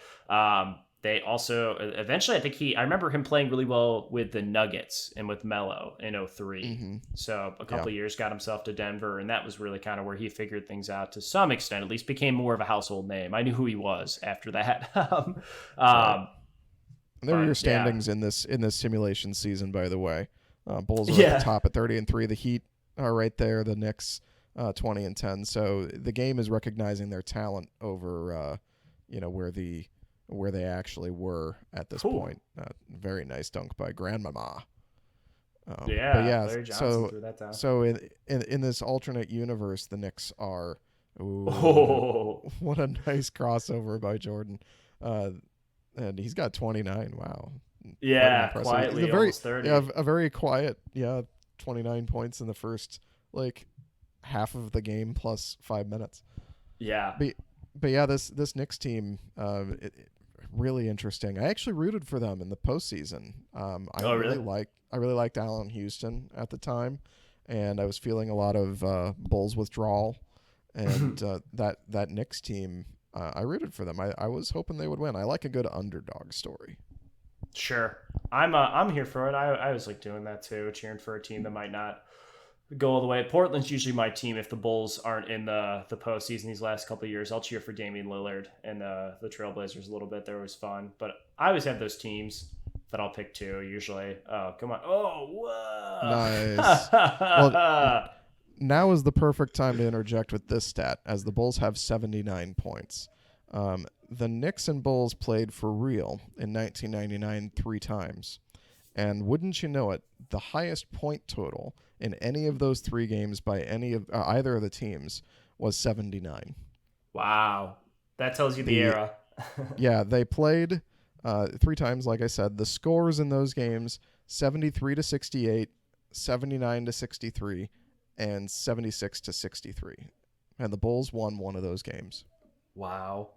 they also eventually I remember him playing really well with the Nuggets and with Melo in '03. Mm-hmm. So a Yeah. couple of years got himself to Denver, and that was really kind of where he figured things out to some extent. At least became more of a household name. I knew who he was after that. Right. um, And there were your but yeah, standings in this simulation season, by the way. Bulls are at the yeah. top at 30-3. The Heat are right there. The Knicks 20-10. So the game is recognizing their talent over where they actually were at this Cool. point. Very nice dunk by Grandmama. But Yeah, yeah, Larry Johnson so threw that down. so in this alternate universe, the Knicks are. Ooh, Oh, what a nice crossover by Jordan. Uh, and he's got 29. Wow, quite an yeah, impressive. He's a quietly very almost 30. yeah, a very quiet 29 points in the first like half of the game plus 5 minutes. Yeah. But but yeah, this Knicks team, really interesting. I actually rooted for them in the postseason. Oh, really? I really liked Allen Houston at the time. and I was feeling a lot of Bulls withdrawal, and that Knicks team, I rooted for them. I was hoping they would win. I like a good underdog story. Sure. I'm here for it. I was like doing that too, cheering for a team that might not go all the way. Portland's usually my team if the Bulls aren't in the postseason these last couple of years. I'll cheer for Damian Lillard and the Trailblazers a little bit. They're always fun. But I always have those teams that I'll pick too, usually. Oh, come on. Oh, Nice. Well, now is the perfect time to interject with this stat, as the Bulls have 79 points. The Knicks and Bulls played for real in 1999 3 times. And wouldn't you know it, the highest point total in any of those 3 games by either of the teams was 79. Wow. That tells you the era. Yeah, they played 3 times, like I said. The scores in those games, 73-68, 79-63, and 76-63. And the Bulls won one of those games. Wow.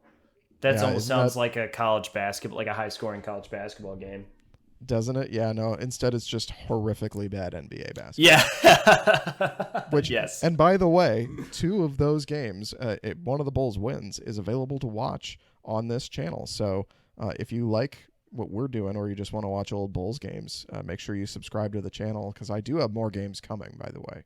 That almost sounds like a college basketball, like a high-scoring college basketball game. Doesn't it? Yeah, no. Instead, it's just horrifically bad NBA basketball. Yeah. Which, yes. And by the way, 2 of those games, one of the Bulls wins, is available to watch on this channel. So if you like what we're doing, or you just want to watch old Bulls games, make sure you subscribe to the channel, because I do have more games coming, by the way.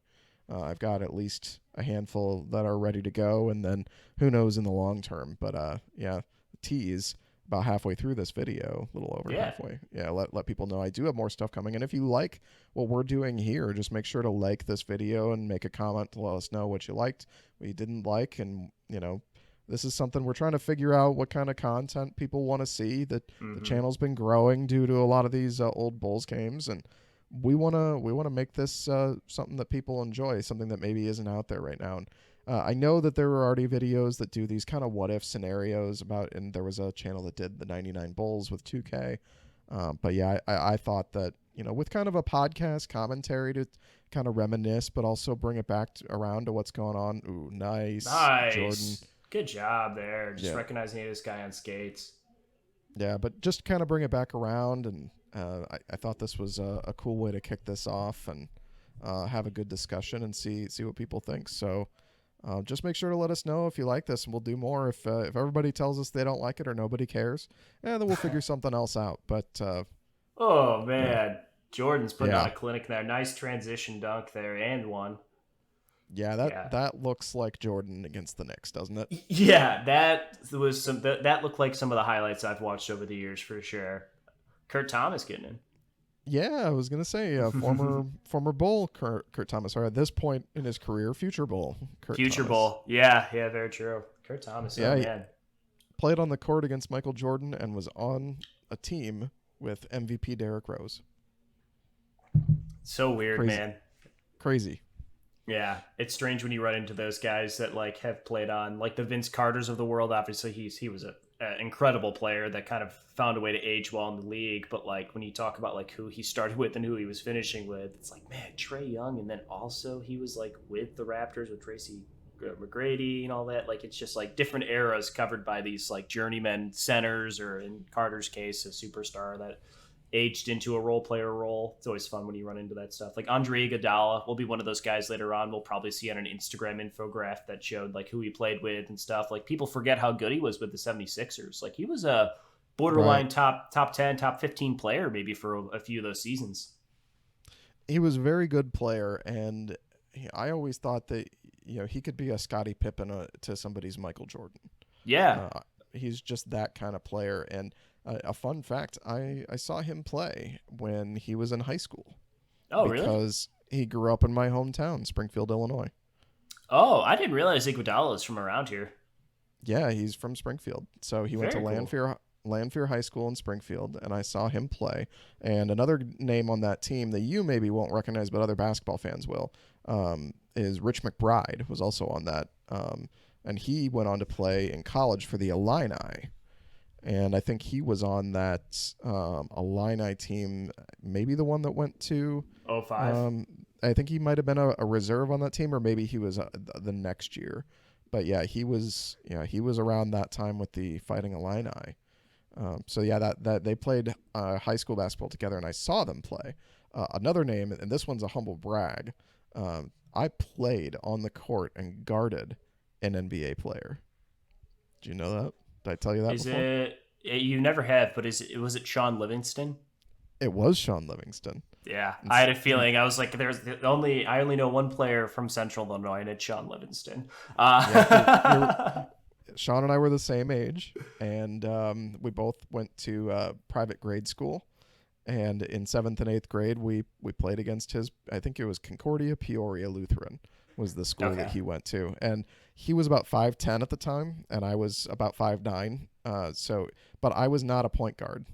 I've got at least a handful that are ready to go, and then who knows in the long term. But yeah, tease about halfway through this video, a little over halfway. Yeah, let people know I do have more stuff coming. And if you like what we're doing here, just make sure to like this video and make a comment to let us know what you liked, what you didn't like. And, this is something we're trying to figure out, what kind of content people want to see. The channel's been growing due to a lot of these old Bulls games, and we want to make this something that people enjoy, something that maybe isn't out there right now. And I know that there were already videos that do these kind of what-if scenarios about, and there was a channel that did the 99 Bulls with 2K. But yeah, I thought that, with kind of a podcast commentary to kind of reminisce, but also bring it back around to what's going on. Ooh, nice. Jordan. Good job there. Just recognizing this guy on skates. Yeah, but just kind of bring it back around, and I thought this was a cool way to kick this off and have a good discussion and see what people think. So just make sure to let us know if you like this, and we'll do more. If everybody tells us they don't like it or nobody cares, then we'll figure something else out. But oh man, Jordan's putting on a clinic there. Nice transition dunk there, and one. Yeah, that looks like Jordan against the Knicks, doesn't it? Yeah, that looked like some of the highlights I've watched over the years for sure. Kurt Thomas getting in. Yeah, I was gonna say former Bull Kurt Thomas, or at this point in his career, future Bull. Future Bull, yeah, very true. Kurt Thomas, man, played on the court against Michael Jordan and was on a team with MVP Derrick Rose. So weird, man. Crazy. Yeah, it's strange when you run into those guys that have played on the Vince Carters of the world. Obviously, he was an incredible player that kind of found a way to age well in the league. But when you talk about who he started with and who he was finishing with, it's man, Trae Young, and then also he was with the Raptors with Tracy McGrady and all that. It's just different eras covered by these journeyman centers, or in Carter's case, a superstar that aged into a role player role. It's always fun when you run into that stuff. Andre Iguodala will be one of those guys later on. We'll probably see on an Instagram infographic that showed who he played with and stuff. People forget how good he was with the 76ers. He was a borderline top 10, top 15 player maybe for a few of those seasons. He was a very good player, and I always thought that he could be a Scottie Pippen to somebody's Michael Jordan. Yeah. He's just that kind of player. And a fun fact, I saw him play when he was in high school. Oh, really? Because he grew up in my hometown, Springfield, Illinois. Oh, I didn't realize Iguodala is from around here. Yeah, he's from Springfield. So he went to Lanphier High School in Springfield, and I saw him play. And another name on that team that you maybe won't recognize, but other basketball fans will, is Rich McBride, was also on that. And he went on to play in college for the Illini. And I think he was on that Illini team, maybe the one that went to 05. I think he might have been a reserve on that team, or maybe he was the next year. But yeah, he was around that time with the Fighting Illini. So yeah, that they played high school basketball together, and I saw them play. Another name, and this one's a humble brag. I played on the court and guarded an NBA player. Do you know that? Did I tell you that Is before? it? You never have, but was it Sean Livingston? It was Sean Livingston. Yeah, And, I had a and feeling. I was like, I only know one player from Central Illinois, and it's Sean Livingston. yeah, you're Sean and I were the same age, and we both went to private grade school. And in 7th and 8th grade, we played against his. I think it was Concordia Peoria Lutheran was the school that Okay. he went to, and he was about 5'10" at the time, and I was about 5'9". But I was not a point guard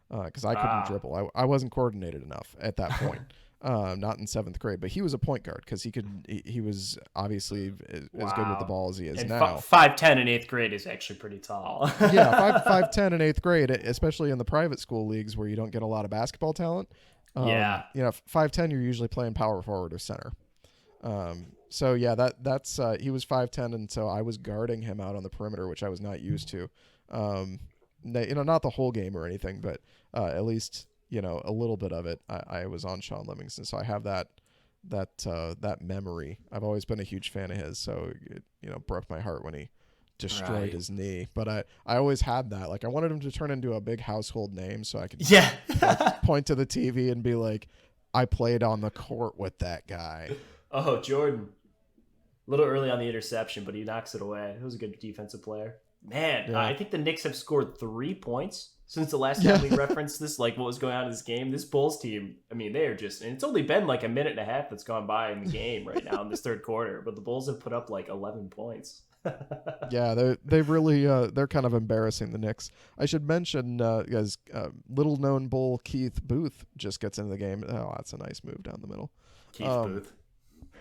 because I couldn't Ah, dribble. I wasn't coordinated enough at that point. Not in 7th grade, but he was a point guard because he was obviously as good with the wow. ball as he is And now. 5'10" in eighth grade is actually pretty tall. Yeah, 5'10" in 8th grade, especially in the private school leagues where you don't get a lot of basketball talent. Yeah. 5'10", you're usually playing power forward or center. So yeah, that's he was 5'10", and so I was guarding him out on the perimeter, which I was not used to. Not the whole game or anything, but at least a little bit of it. I was on Sean Livingston, so I have that memory. I've always been a huge fan of his, so it broke my heart when he destroyed Right. his knee. But I always had that. Like I wanted him to turn into a big household name, so I could Yeah. point to the TV and be like, I played on the court with that guy. Oh, Jordan. A little early on the interception, but he knocks it away. He was a good defensive player. Man, Yeah. I think the Knicks have scored 3 points since the last Yeah. time we referenced this, like what was going on in this game. This Bulls team, I mean, they are just, and it's only been like a minute and a half that's gone by in the game right now in this third quarter, but the Bulls have put up like 11 points. Yeah, they really they're kind of embarrassing the Knicks. I should mention because little known bull Keith Booth just gets into the game. Oh, that's a nice move down the middle. Keith Um, Booth.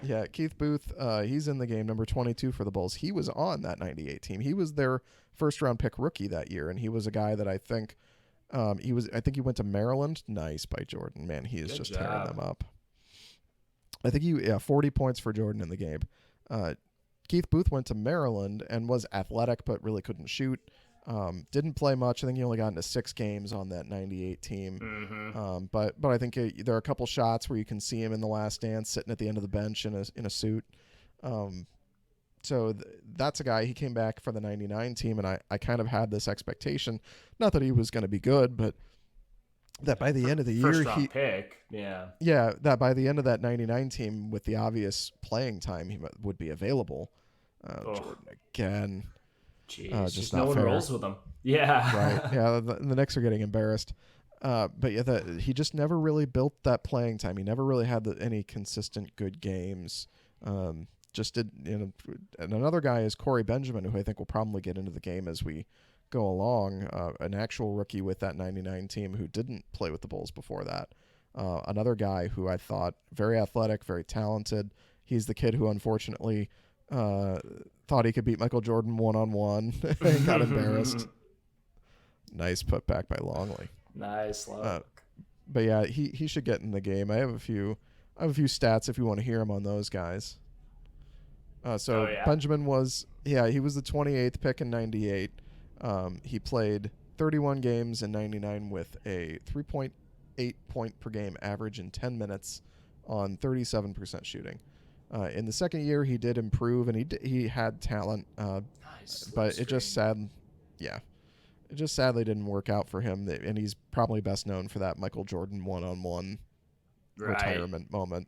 Yeah, Keith Booth, he's in the game, number 22 for the Bulls. He was on that 98 team. He was their first round pick rookie that year, and he was a guy that I think I think he went to Maryland. Nice by Jordan. Man, he is Good just tearing job. them up. I think 40 points for Jordan in the game. Keith Booth went to Maryland and was athletic but really couldn't shoot. Didn't play much. I think he only got into 6 games on that 98 team. Mm-hmm. But I think there are a couple shots where you can see him in the last dance sitting at the end of the bench in a suit. So that's a guy. He came back for the 99 team, and I kind of had this expectation, not that he was going to be good, but that by the end of the year, First round pick. Yeah. that by the end of that 99 team with the obvious playing time, he would be available. Oh, Jordan again. jeez. Not No one fair. rolls with him. Yeah. Right. Yeah, the Knicks are getting embarrassed. But yeah, he just never really built that playing time. He never really had any consistent good games. Just did, and another guy is Corey Benjamin, who I think will probably get into the game as we go along. An actual rookie with that 99 team who didn't play with the Bulls before that. Another guy who I thought very athletic, very talented. He's the kid who unfortunately thought he could beat Michael Jordan one-on-one and got embarrassed. Nice putback by Longley. Nice look. But yeah, he should get in the game. I have a few stats if you want to hear him on those guys. So Oh, yeah? Benjamin he was the 28th pick in 98. He played 31 games in 99 with a 3.8 point per game average in 10 minutes on 37% shooting. In the second year, he did improve, and he had talent, Nice. but it just sadly didn't work out for him. And he's probably best known for that Michael Jordan one-on-one Right. retirement moment.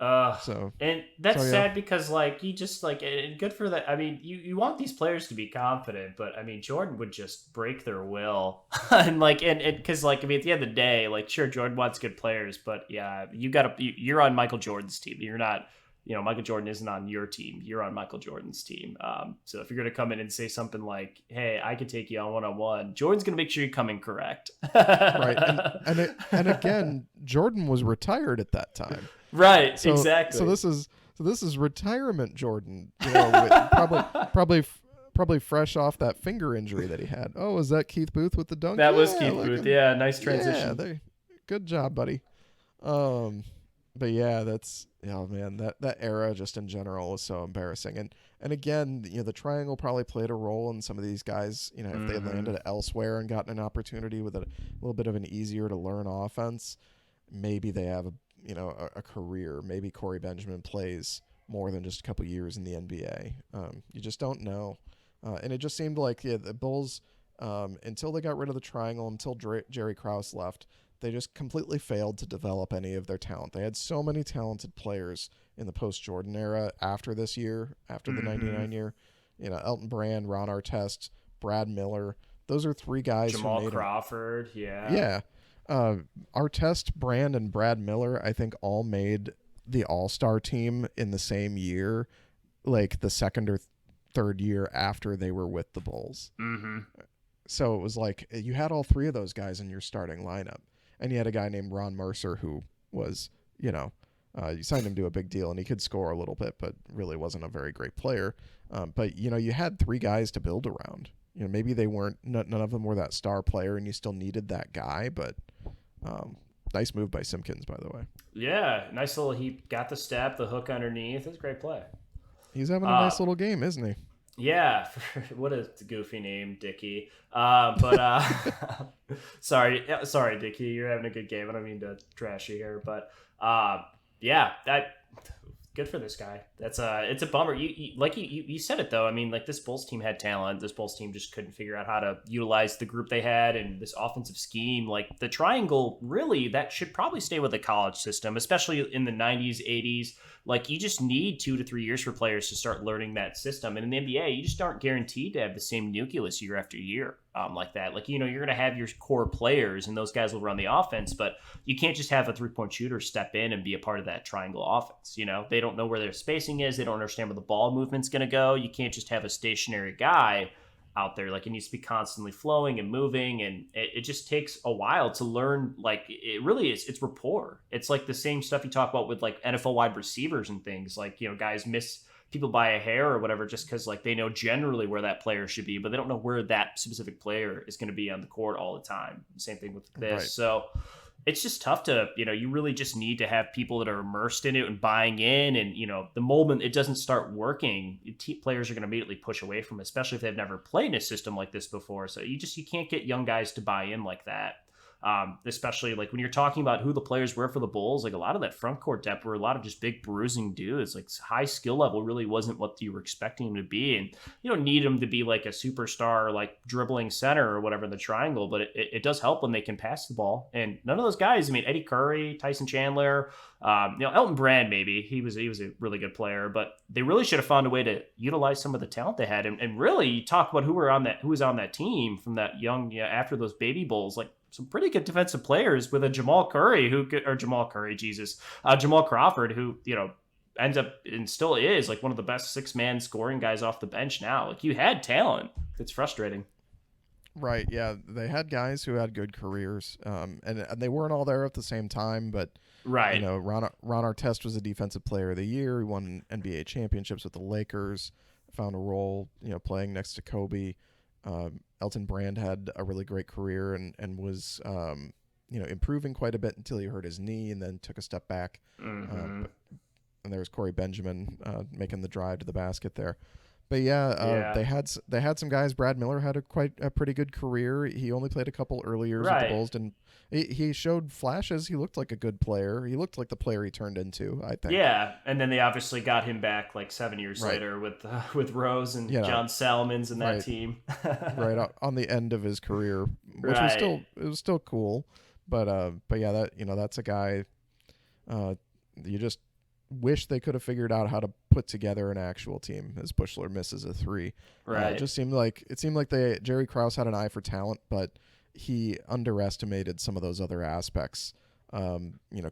So And that's So, yeah. sad because like he just like and good for that. I mean, you want these players to be confident, but I mean Jordan would just break their will and because like I mean at the end of the day, like sure Jordan wants good players, but yeah, you're on Michael Jordan's team. You're not. Michael Jordan isn't on your team. You're on Michael Jordan's team. So if you're going to come in and say something like, "Hey, I can take you on one-on-one," Jordan's going to make sure you come in correct. right, and again, Jordan was retired at that time. Right, So, exactly. So this is retirement Jordan. With probably fresh off that finger injury that he had. Oh, is that Keith Booth with the dunk? That was Yeah, Keith look Booth. at- Yeah, nice Yeah, transition. good job, buddy. But yeah, man, that era just in general was so embarrassing. And again, the triangle probably played a role in some of these guys. If they had landed elsewhere and gotten an opportunity with a little bit of an easier to learn offense, maybe they have a career. Maybe Corey Benjamin plays more than just a couple years in the NBA. You just don't know. And it just seemed like the Bulls, until they got rid of the triangle, until Jerry Krause left, they just completely failed to develop any of their talent. They had so many talented players in the post-Jordan era after this year, after the 99 year. Elton Brand, Ron Artest, Brad Miller. Those are three guys Jamal who made Crawford, Yeah. Artest, Brand, and Brad Miller, I think, all made the All-Star team in the same year, like the second or third year after they were with the Bulls. Mm-hmm. So it was like you had all three of those guys in your starting lineup. And you had a guy named Ron Mercer who was, you signed him to a big deal, and he could score a little bit, but really wasn't a very great player. But, you had three guys to build around. Maybe they weren't, none of them were that star player, and you still needed that guy, but nice move by Simpkins, by the way. Yeah, nice little, he got the step, the hook underneath. It's a great play. He's having a nice little game, isn't he? Yeah, what a goofy name, Dickie. Sorry, Dickie, you're having a good game. I don't mean to trash you here, but good for this guy. It's a bummer. You said it though. I mean, like, this Bulls team had talent. This Bulls team just couldn't figure out how to utilize the group they had and this offensive scheme. Like, the triangle, really, that should probably stay with the college system, especially in the 90s, 80s. Like, you just need 2 to 3 years for players to start learning that system. And in the NBA, you just aren't guaranteed to have the same nucleus year after year like that. Like, you're going to have your core players, and those guys will run the offense, but you can't just have a three-point shooter step in and be a part of that triangle offense. They don't know where their spacing is. They don't understand where the ball movement's going to go. You can't just have a stationary guy out there. Like, it needs to be constantly flowing and moving, and it just takes a while to learn. Like, it really is, it's rapport. It's like the same stuff you talk about with like NFL wide receivers and things. Like, guys miss people by a hair or whatever just because, like, they know generally where that player should be, but they don't know where that specific player is going to be on the court all the time. Same thing with this. Right. So it's just tough to, you really just need to have people that are immersed in it and buying in. And, the moment it doesn't start working, players are going to immediately push away from it, especially if they've never played in a system like this before. So you can't get young guys to buy in like that. Especially like when you're talking about who the players were for the Bulls, like a lot of that front court depth were a lot of just big bruising dudes. Like, high skill level really wasn't what you were expecting him to be. And you don't need him to be like a superstar, like dribbling center or whatever in the triangle, but it does help when they can pass the ball. And none of those guys, I mean, Eddie Curry, Tyson Chandler, Elton Brand, maybe he was a really good player, but they really should have found a way to utilize some of the talent they had. And really talk about who was on that team from that young, after those baby Bulls, like some pretty good defensive players with a Jamal Crawford, who, ends up and still is like one of the best 6-man scoring guys off the bench now. Like, you had talent. It's frustrating. Right. Yeah. They had guys who had good careers. And they weren't all there at the same time, but right. Ron Artest was a defensive player of the year. He won NBA championships with the Lakers, found a role, playing next to Kobe. Elton Brand had a really great career and was, improving quite a bit until he hurt his knee and then took a step back. Mm-hmm. And there was Corey Benjamin making the drive to the basket there. But they had some guys. Brad Miller had a pretty good career. He only played a couple early years with the Bulls. He showed flashes. He looked like a good player. He looked like the player he turned into, I think. Yeah, and then they obviously got him back like 7 years later with Rose and John Salmons and that team. Right on the end of his career, which was still cool. But yeah, that's a guy. You just wish they could have figured out how to put together an actual team as Buechler misses a three. Right. It seemed like Jerry Krause had an eye for talent, but he underestimated some of those other aspects.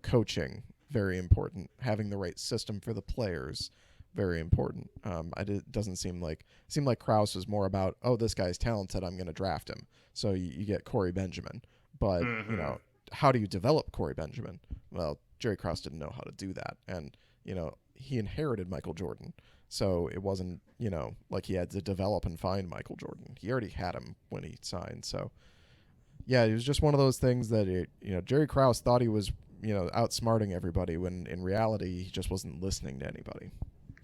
Coaching, very important. Having the right system for the players, very important. It doesn't seem like Krause was more about, oh, this guy's talented, I'm going to draft him. So you get Corey Benjamin. But, how do you develop Corey Benjamin? Well, Jerry Krause didn't know how to do that. And, he inherited Michael Jordan. So it wasn't, like he had to develop and find Michael Jordan. He already had him when he signed. So, yeah, it was just one of those things that, Jerry Krause thought he was, outsmarting everybody when in reality he just wasn't listening to anybody.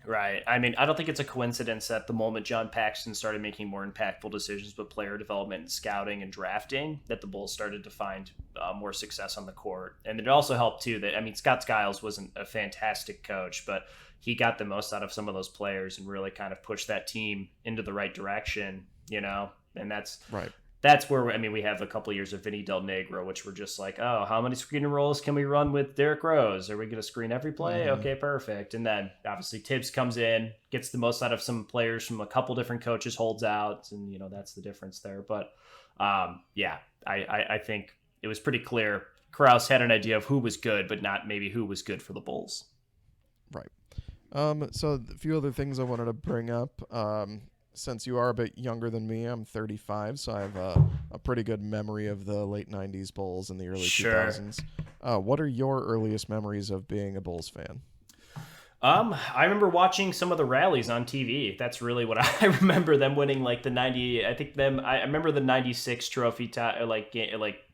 Right. I mean, I don't think it's a coincidence that the moment John Paxson started making more impactful decisions with player development and scouting and drafting, that the Bulls started to find more success on the court. And it also helped, too, that, I mean, Scott Skiles wasn't a fantastic coach, but he got the most out of some of those players and really kind of pushed that team into the right direction, you know? And Right. that's where, I mean, we have a couple of years of Vinny Del Negro, which we're just like, oh, how many screen and rolls can we run with Derrick Rose? Are we going to screen every play? Mm-hmm. Okay, perfect. And then obviously Tibbs comes in, gets the most out of some players from a couple different coaches, holds out, and, you know, that's the difference there. But yeah, I think it was pretty clear. Krause had an idea of who was good, but not maybe who was good for the Bulls. Right. So a few other things I wanted to bring up. Since you are a bit younger than me, I'm 35, so I have a pretty good memory of the late 90s Bulls and the early 2000s. What are your earliest memories of being a Bulls fan? I remember watching some of the rallies on TV. That's really what I remember them winning, like the 90. I remember the 96 trophy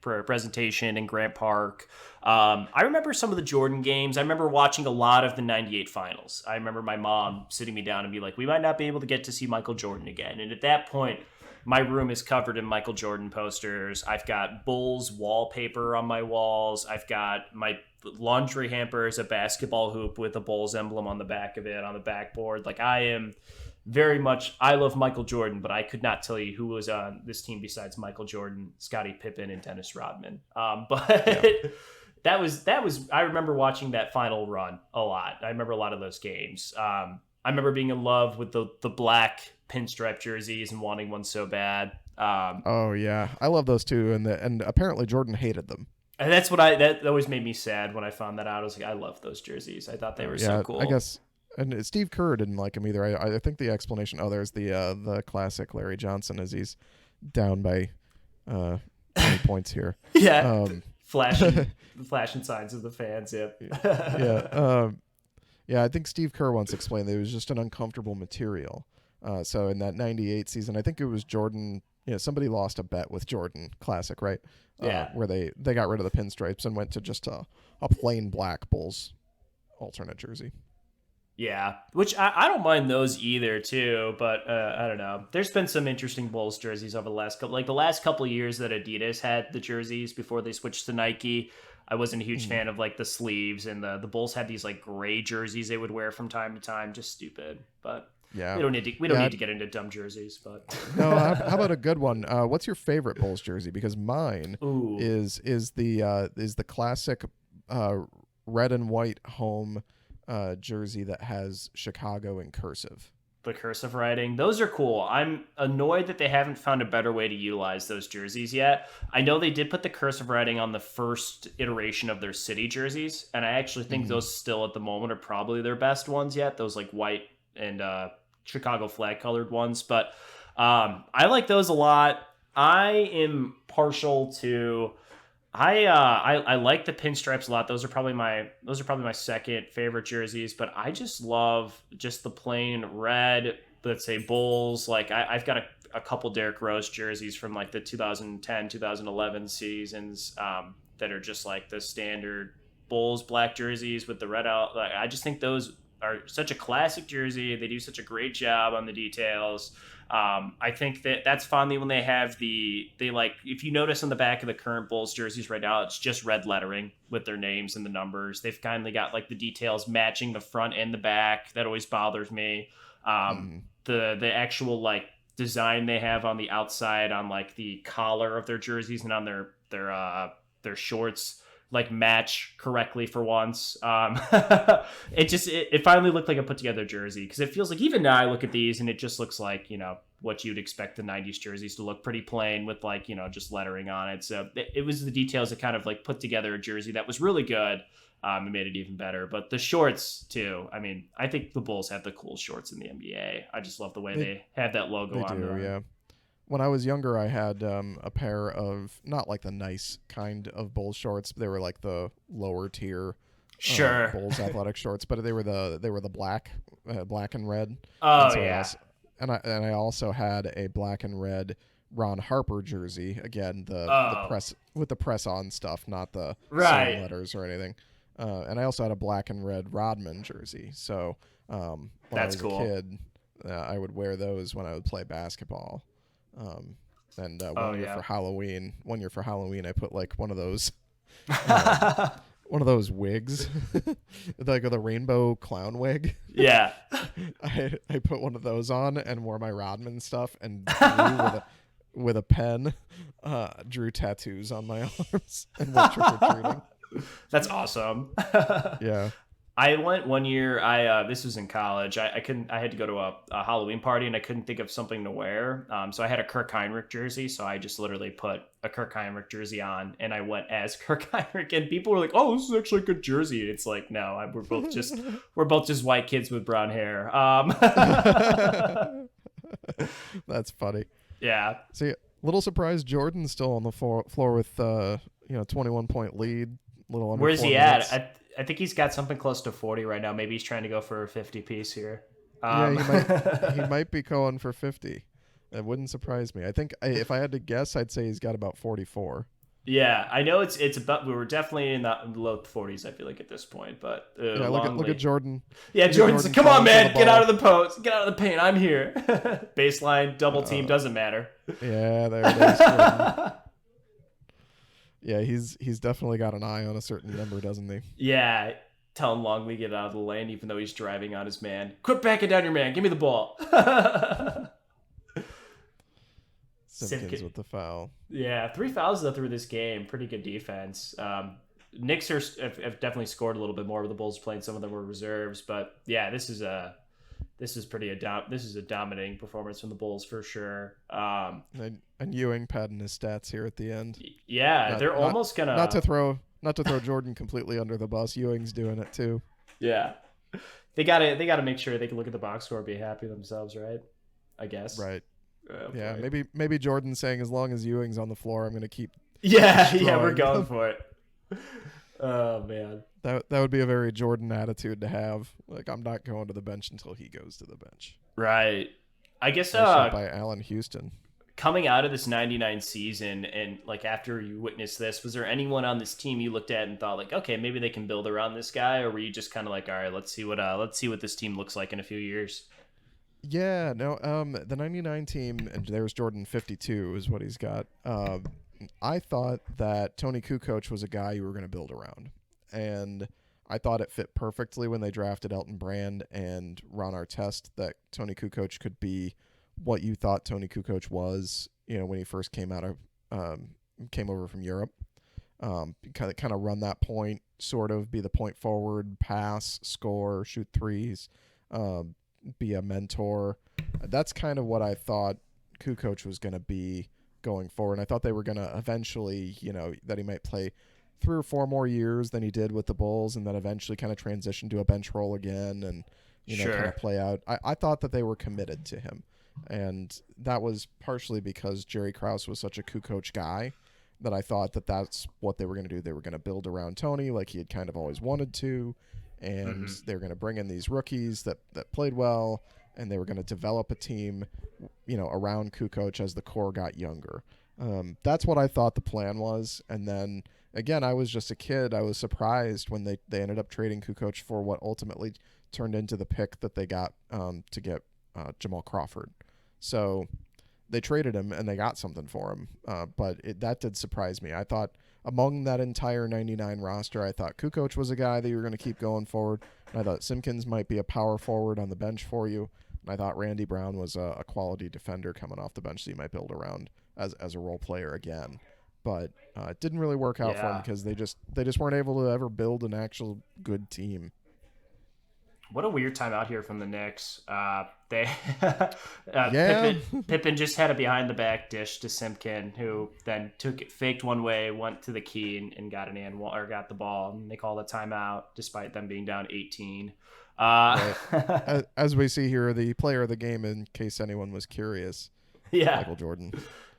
presentation in Grant Park. I remember some of the Jordan games. I remember watching a lot of the 98 finals. I remember my mom sitting me down and be like, we might not be able to get to see Michael Jordan again. And at that point, my room is covered in Michael Jordan posters. I've got Bulls wallpaper on my walls. I've got my laundry hamper is a basketball hoop with a Bulls emblem on the back of it on the backboard. Like, I am very much, I love Michael Jordan, but I could not tell you who was on this team besides Michael Jordan, Scottie Pippen, and Dennis Rodman. But yeah. that was I remember watching that final run a lot. I remember a lot of those games. I remember being in love with the black pinstripe jerseys and wanting one so bad. Oh yeah, I love those too, and apparently Jordan hated them. And that's what that always made me sad when I found that out. I was like, I love those jerseys. I thought they were so cool. I guess, and Steve Kerr didn't like him either. I think the explanation. Oh, there's the classic Larry Johnson as he's down by 20 points here. Yeah, flashing signs of the fans. Yep. Yeah. I think Steve Kerr once explained that it was just an uncomfortable material. So in that 98 season, I think it was Jordan. Yeah, somebody lost a bet with Jordan, classic, right? Yeah. Where they got rid of the pinstripes and went to just a plain black Bulls alternate jersey. Yeah, which I don't mind those either, too. But I don't know. There's been some interesting Bulls jerseys over the last couple of years that Adidas had the jerseys before they switched to Nike. I wasn't a huge fan of like the sleeves, and the Bulls had these like gray jerseys they would wear from time to time, just stupid. But yeah, we don't need to get into dumb jerseys. But no, how about a good one? What's your favorite Bulls jersey? Because mine is the classic red and white home jersey that has Chicago in cursive. The cursive writing, those are cool. I'm annoyed that they haven't found a better way to utilize those jerseys yet. I know they did put the cursive writing on the first iteration of their city jerseys, and I actually think those still at the moment are probably their best ones yet. Those like white and Chicago flag colored ones, but I like those a lot. I am partial to. I like the pinstripes a lot. Those are probably my second favorite jerseys, but I just love just the plain red, let's say Bulls. Like I've got a couple Derrick Rose jerseys from like the 2010, 2011 seasons that are just like the standard Bulls black jerseys with the red out. Like, I just think those are such a classic jersey. They do such a great job on the details. I think that's finally when they have if you notice on the back of the current Bulls jerseys right now, it's just red lettering with their names and the numbers. They've kindly got like the details matching the front and the back. That always bothers me. The actual like design they have on the outside on like the collar of their jerseys and on their shorts like match correctly for once. It finally looked like a put together jersey, because it feels like even now I look at these and it just looks like, you know, what you'd expect the 90s jerseys to look, pretty plain with like, you know, just lettering on it. So it was the details that kind of like put together a jersey that was really good. It made it even better. But the shorts too. I mean, I think the Bulls have the cool shorts in the NBA. I just love the way they have that logo on them. Yeah. When I was younger, I had a pair of, not like the nice kind of Bulls shorts, but they were like the lower tier Bulls athletic shorts, but they were the black and red. Oh, and I also had a black and red Ron Harper jersey. Again, the press with the press on stuff, not the letters or anything. And I also had a black and red Rodman jersey. So When I That's was a cool. kid, I would wear those when I would play basketball. And Oh one year yeah. for Halloween, I put like um, one of those wigs, like the rainbow clown wig. Yeah. I put one of those on and wore my Rodman stuff and drew with a pen, drew tattoos on my arms and went trick or treating. That's awesome. Yeah. I went one year. This was in college. I couldn't. I had to go to a Halloween party, and I couldn't think of something to wear. So I had a Kirk Heinrich jersey. So I just literally put a Kirk Heinrich jersey on, and I went as Kirk Heinrich. And people were like, "Oh, this is actually a good jersey." It's like, no, we're both just white kids with brown hair. That's funny. Yeah. See, little surprised Jordan's still on the floor with 21-point lead, little under Where's 4 he minutes. at? I think he's got something close to 40 right now. Maybe he's trying to go for a 50 piece here. Yeah, Um, he might be going for 50. That wouldn't surprise me. I think if I had to guess, I'd say he's got about 44. Yeah, I know it's about we were definitely in the low 40s. I feel like at this point, but Yeah, look at Jordan. Yeah, Look at Jordan's Jordan like, come on, falling for the man, get out ball. of the post, get out of the paint. I'm here. Baseline, double team, doesn't matter. Yeah, there it is. Jordan. Yeah, he's definitely got an eye on a certain number, doesn't he? Yeah, telling Longley get out of the lane, even though he's driving on his man. Quit backing down your man. Give me the ball. Simpkins with the foul. Yeah, 3 fouls though through this game. Pretty good defense. Knicks have definitely scored a little bit more with the Bulls playing. Some of them were reserves, but yeah, this is a dominating performance from the Bulls for sure. And Ewing padding his stats here at the end. Yeah, they're almost gonna not to throw Jordan completely under the bus. Ewing's doing it too. Yeah, they gotta make sure they can look at the box score and be happy with themselves, right? I guess. Right. Oh, Yeah, boy. maybe Jordan's saying as long as Ewing's on the floor, I'm going to keep. Yeah, we're going for it. Oh man, that would be a very Jordan attitude to have. Like, I'm not going to the bench until he goes to the bench. right. I guess by Allen Houston. Coming out of this 99 season and like after you witnessed this, was there anyone on this team you looked at and thought like, okay, maybe they can build around this guy, or were you just kind of like, all right, let's see what this team looks like in a few years? Yeah, no, the 99 team, and there's Jordan 52 is what he's got. I thought that Tony Kukoc was a guy you were going to build around. And I thought it fit perfectly when they drafted Elton Brand and Ron Artest that Tony Kukoc could be what you thought Tony Kukoc was, when he first came over from Europe. Kind of run that point, sort of be the point forward, pass, score, shoot threes, be a mentor. That's kind of what I thought Kukoc was going to be going forward. And I thought they were going to eventually, that he might play 3 or 4 more years than he did with the Bulls, and then eventually kind of transition to a bench role again and, kind of play out. I thought that they were committed to him. And that was partially because Jerry Krause was such a Kukoc guy that I thought that that's what they were going to do. They were going to build around Tony like he had kind of always wanted to. And they were going to bring in these rookies that played well, and they were going to develop a team, around Kukoc as the core got younger. That's what I thought the plan was. And then, again, I was just a kid. I was surprised when they ended up trading Kukoc for what ultimately turned into the pick that they got to get Jamal Crawford. So they traded him, and they got something for him. But that did surprise me. I thought among that entire 99 roster, I thought Kukoc was a guy that you were going to keep going forward. And I thought Simpkins might be a power forward on the bench for you. And I thought Randy Brown was a quality defender coming off the bench that you might build around as a role player again. But it didn't really work out for him because they just weren't able to ever build an actual good team. What a weird time out here from the Knicks. They Pippen just had a behind the back dish to Simpkin, who then faked one way, went to the key and got got the ball, and they called a timeout despite them being down 18. Right. As we see here, the player of the game, in case anyone was curious, Michael Jordan.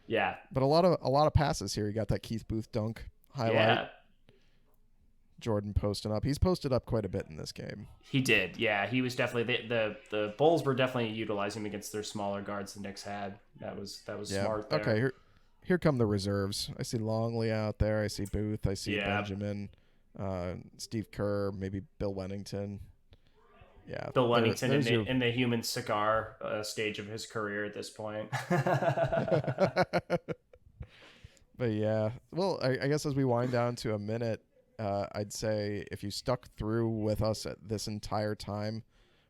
Yeah, but a lot of passes here. You got that Keith Booth dunk highlight. Yeah. Jordan posting up. He's posted up quite a bit in this game. He did. Yeah, he was definitely the Bulls were definitely utilizing him against their smaller guards the Knicks had. That was smart there. Okay, here come the reserves. I see Longley out there. I see Booth. I see Benjamin, Steve Kerr, maybe Bill Wennington. Yeah, Bill Wennington there's your. in the human cigar stage of his career at this point. But yeah, well, I guess as we wind down to a minute, I'd say if you stuck through with us at this entire time,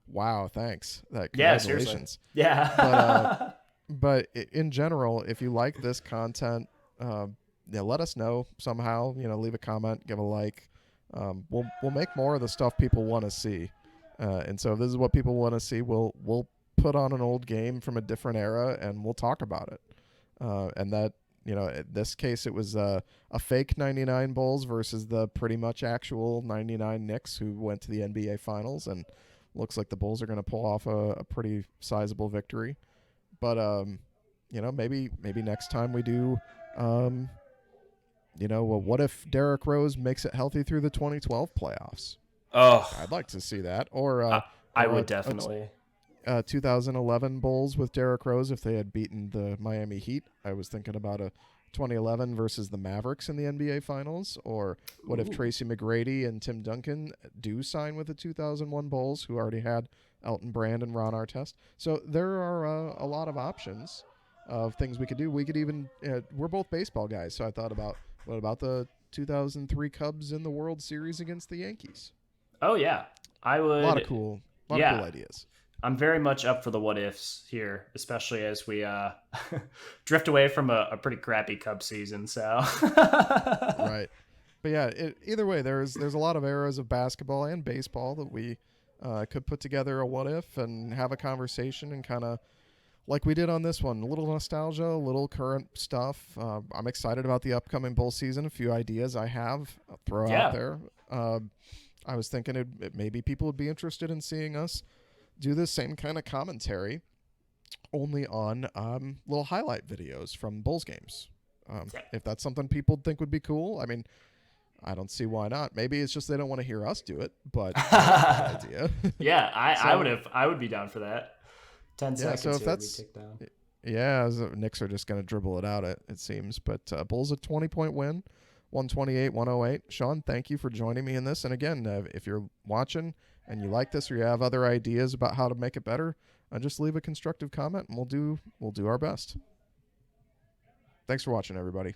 wow, thanks. That Yeah, seriously. congratulations. But Yeah. in general, if you like this content, yeah, let us know somehow. Leave a comment, give a like. We'll make more of the stuff people want to see. And so if this is what people want to see, we'll put on an old game from a different era and we'll talk about it. And that, in this case, it was a fake 99 Bulls versus the pretty much actual 99 Knicks who went to the NBA Finals, and looks like the Bulls are going to pull off a pretty sizable victory. But maybe next time we do, well, what if Derrick Rose makes it healthy through the 2012 playoffs? Oh, I'd like to see that, or I or would definitely. 2011 Bulls with Derrick Rose if they had beaten the Miami Heat. I was thinking about a 2011 versus the Mavericks in the NBA Finals. Or what if Tracy McGrady and Tim Duncan do sign with the 2001 Bulls, who already had Elton Brand and Ron Artest? So there are a lot of options of things we could do. We could even we're both baseball guys, so I thought about what about the 2003 Cubs in the World Series against the Yankees? Oh yeah, I would. A lot of cool ideas. I'm very much up for the what ifs here, especially as we drift away from a pretty crappy Cub season. So Right, but yeah, either way, there's a lot of eras of basketball and baseball that we could put together a what if and have a conversation and kind of like we did on this one, a little nostalgia, a little current stuff. I'm excited about the upcoming Bull season. A few ideas I have I'll throw out there. I was thinking maybe people would be interested in seeing us do the same kind of commentary, only on little highlight videos from Bulls games. If that's something people think would be cool, I mean, I don't see why not. Maybe it's just they don't want to hear us do it, but that's an idea. Yeah, I would be down for that. 10 seconds so if here that's, we tick down. Yeah, the Knicks are just going to dribble it out, it seems. But Bulls a 20-point win, 128-108. Sean, thank you for joining me in this. And again, if you're watching and you like this or you have other ideas about how to make it better, just leave a constructive comment and we'll do our best. Thanks for watching, everybody.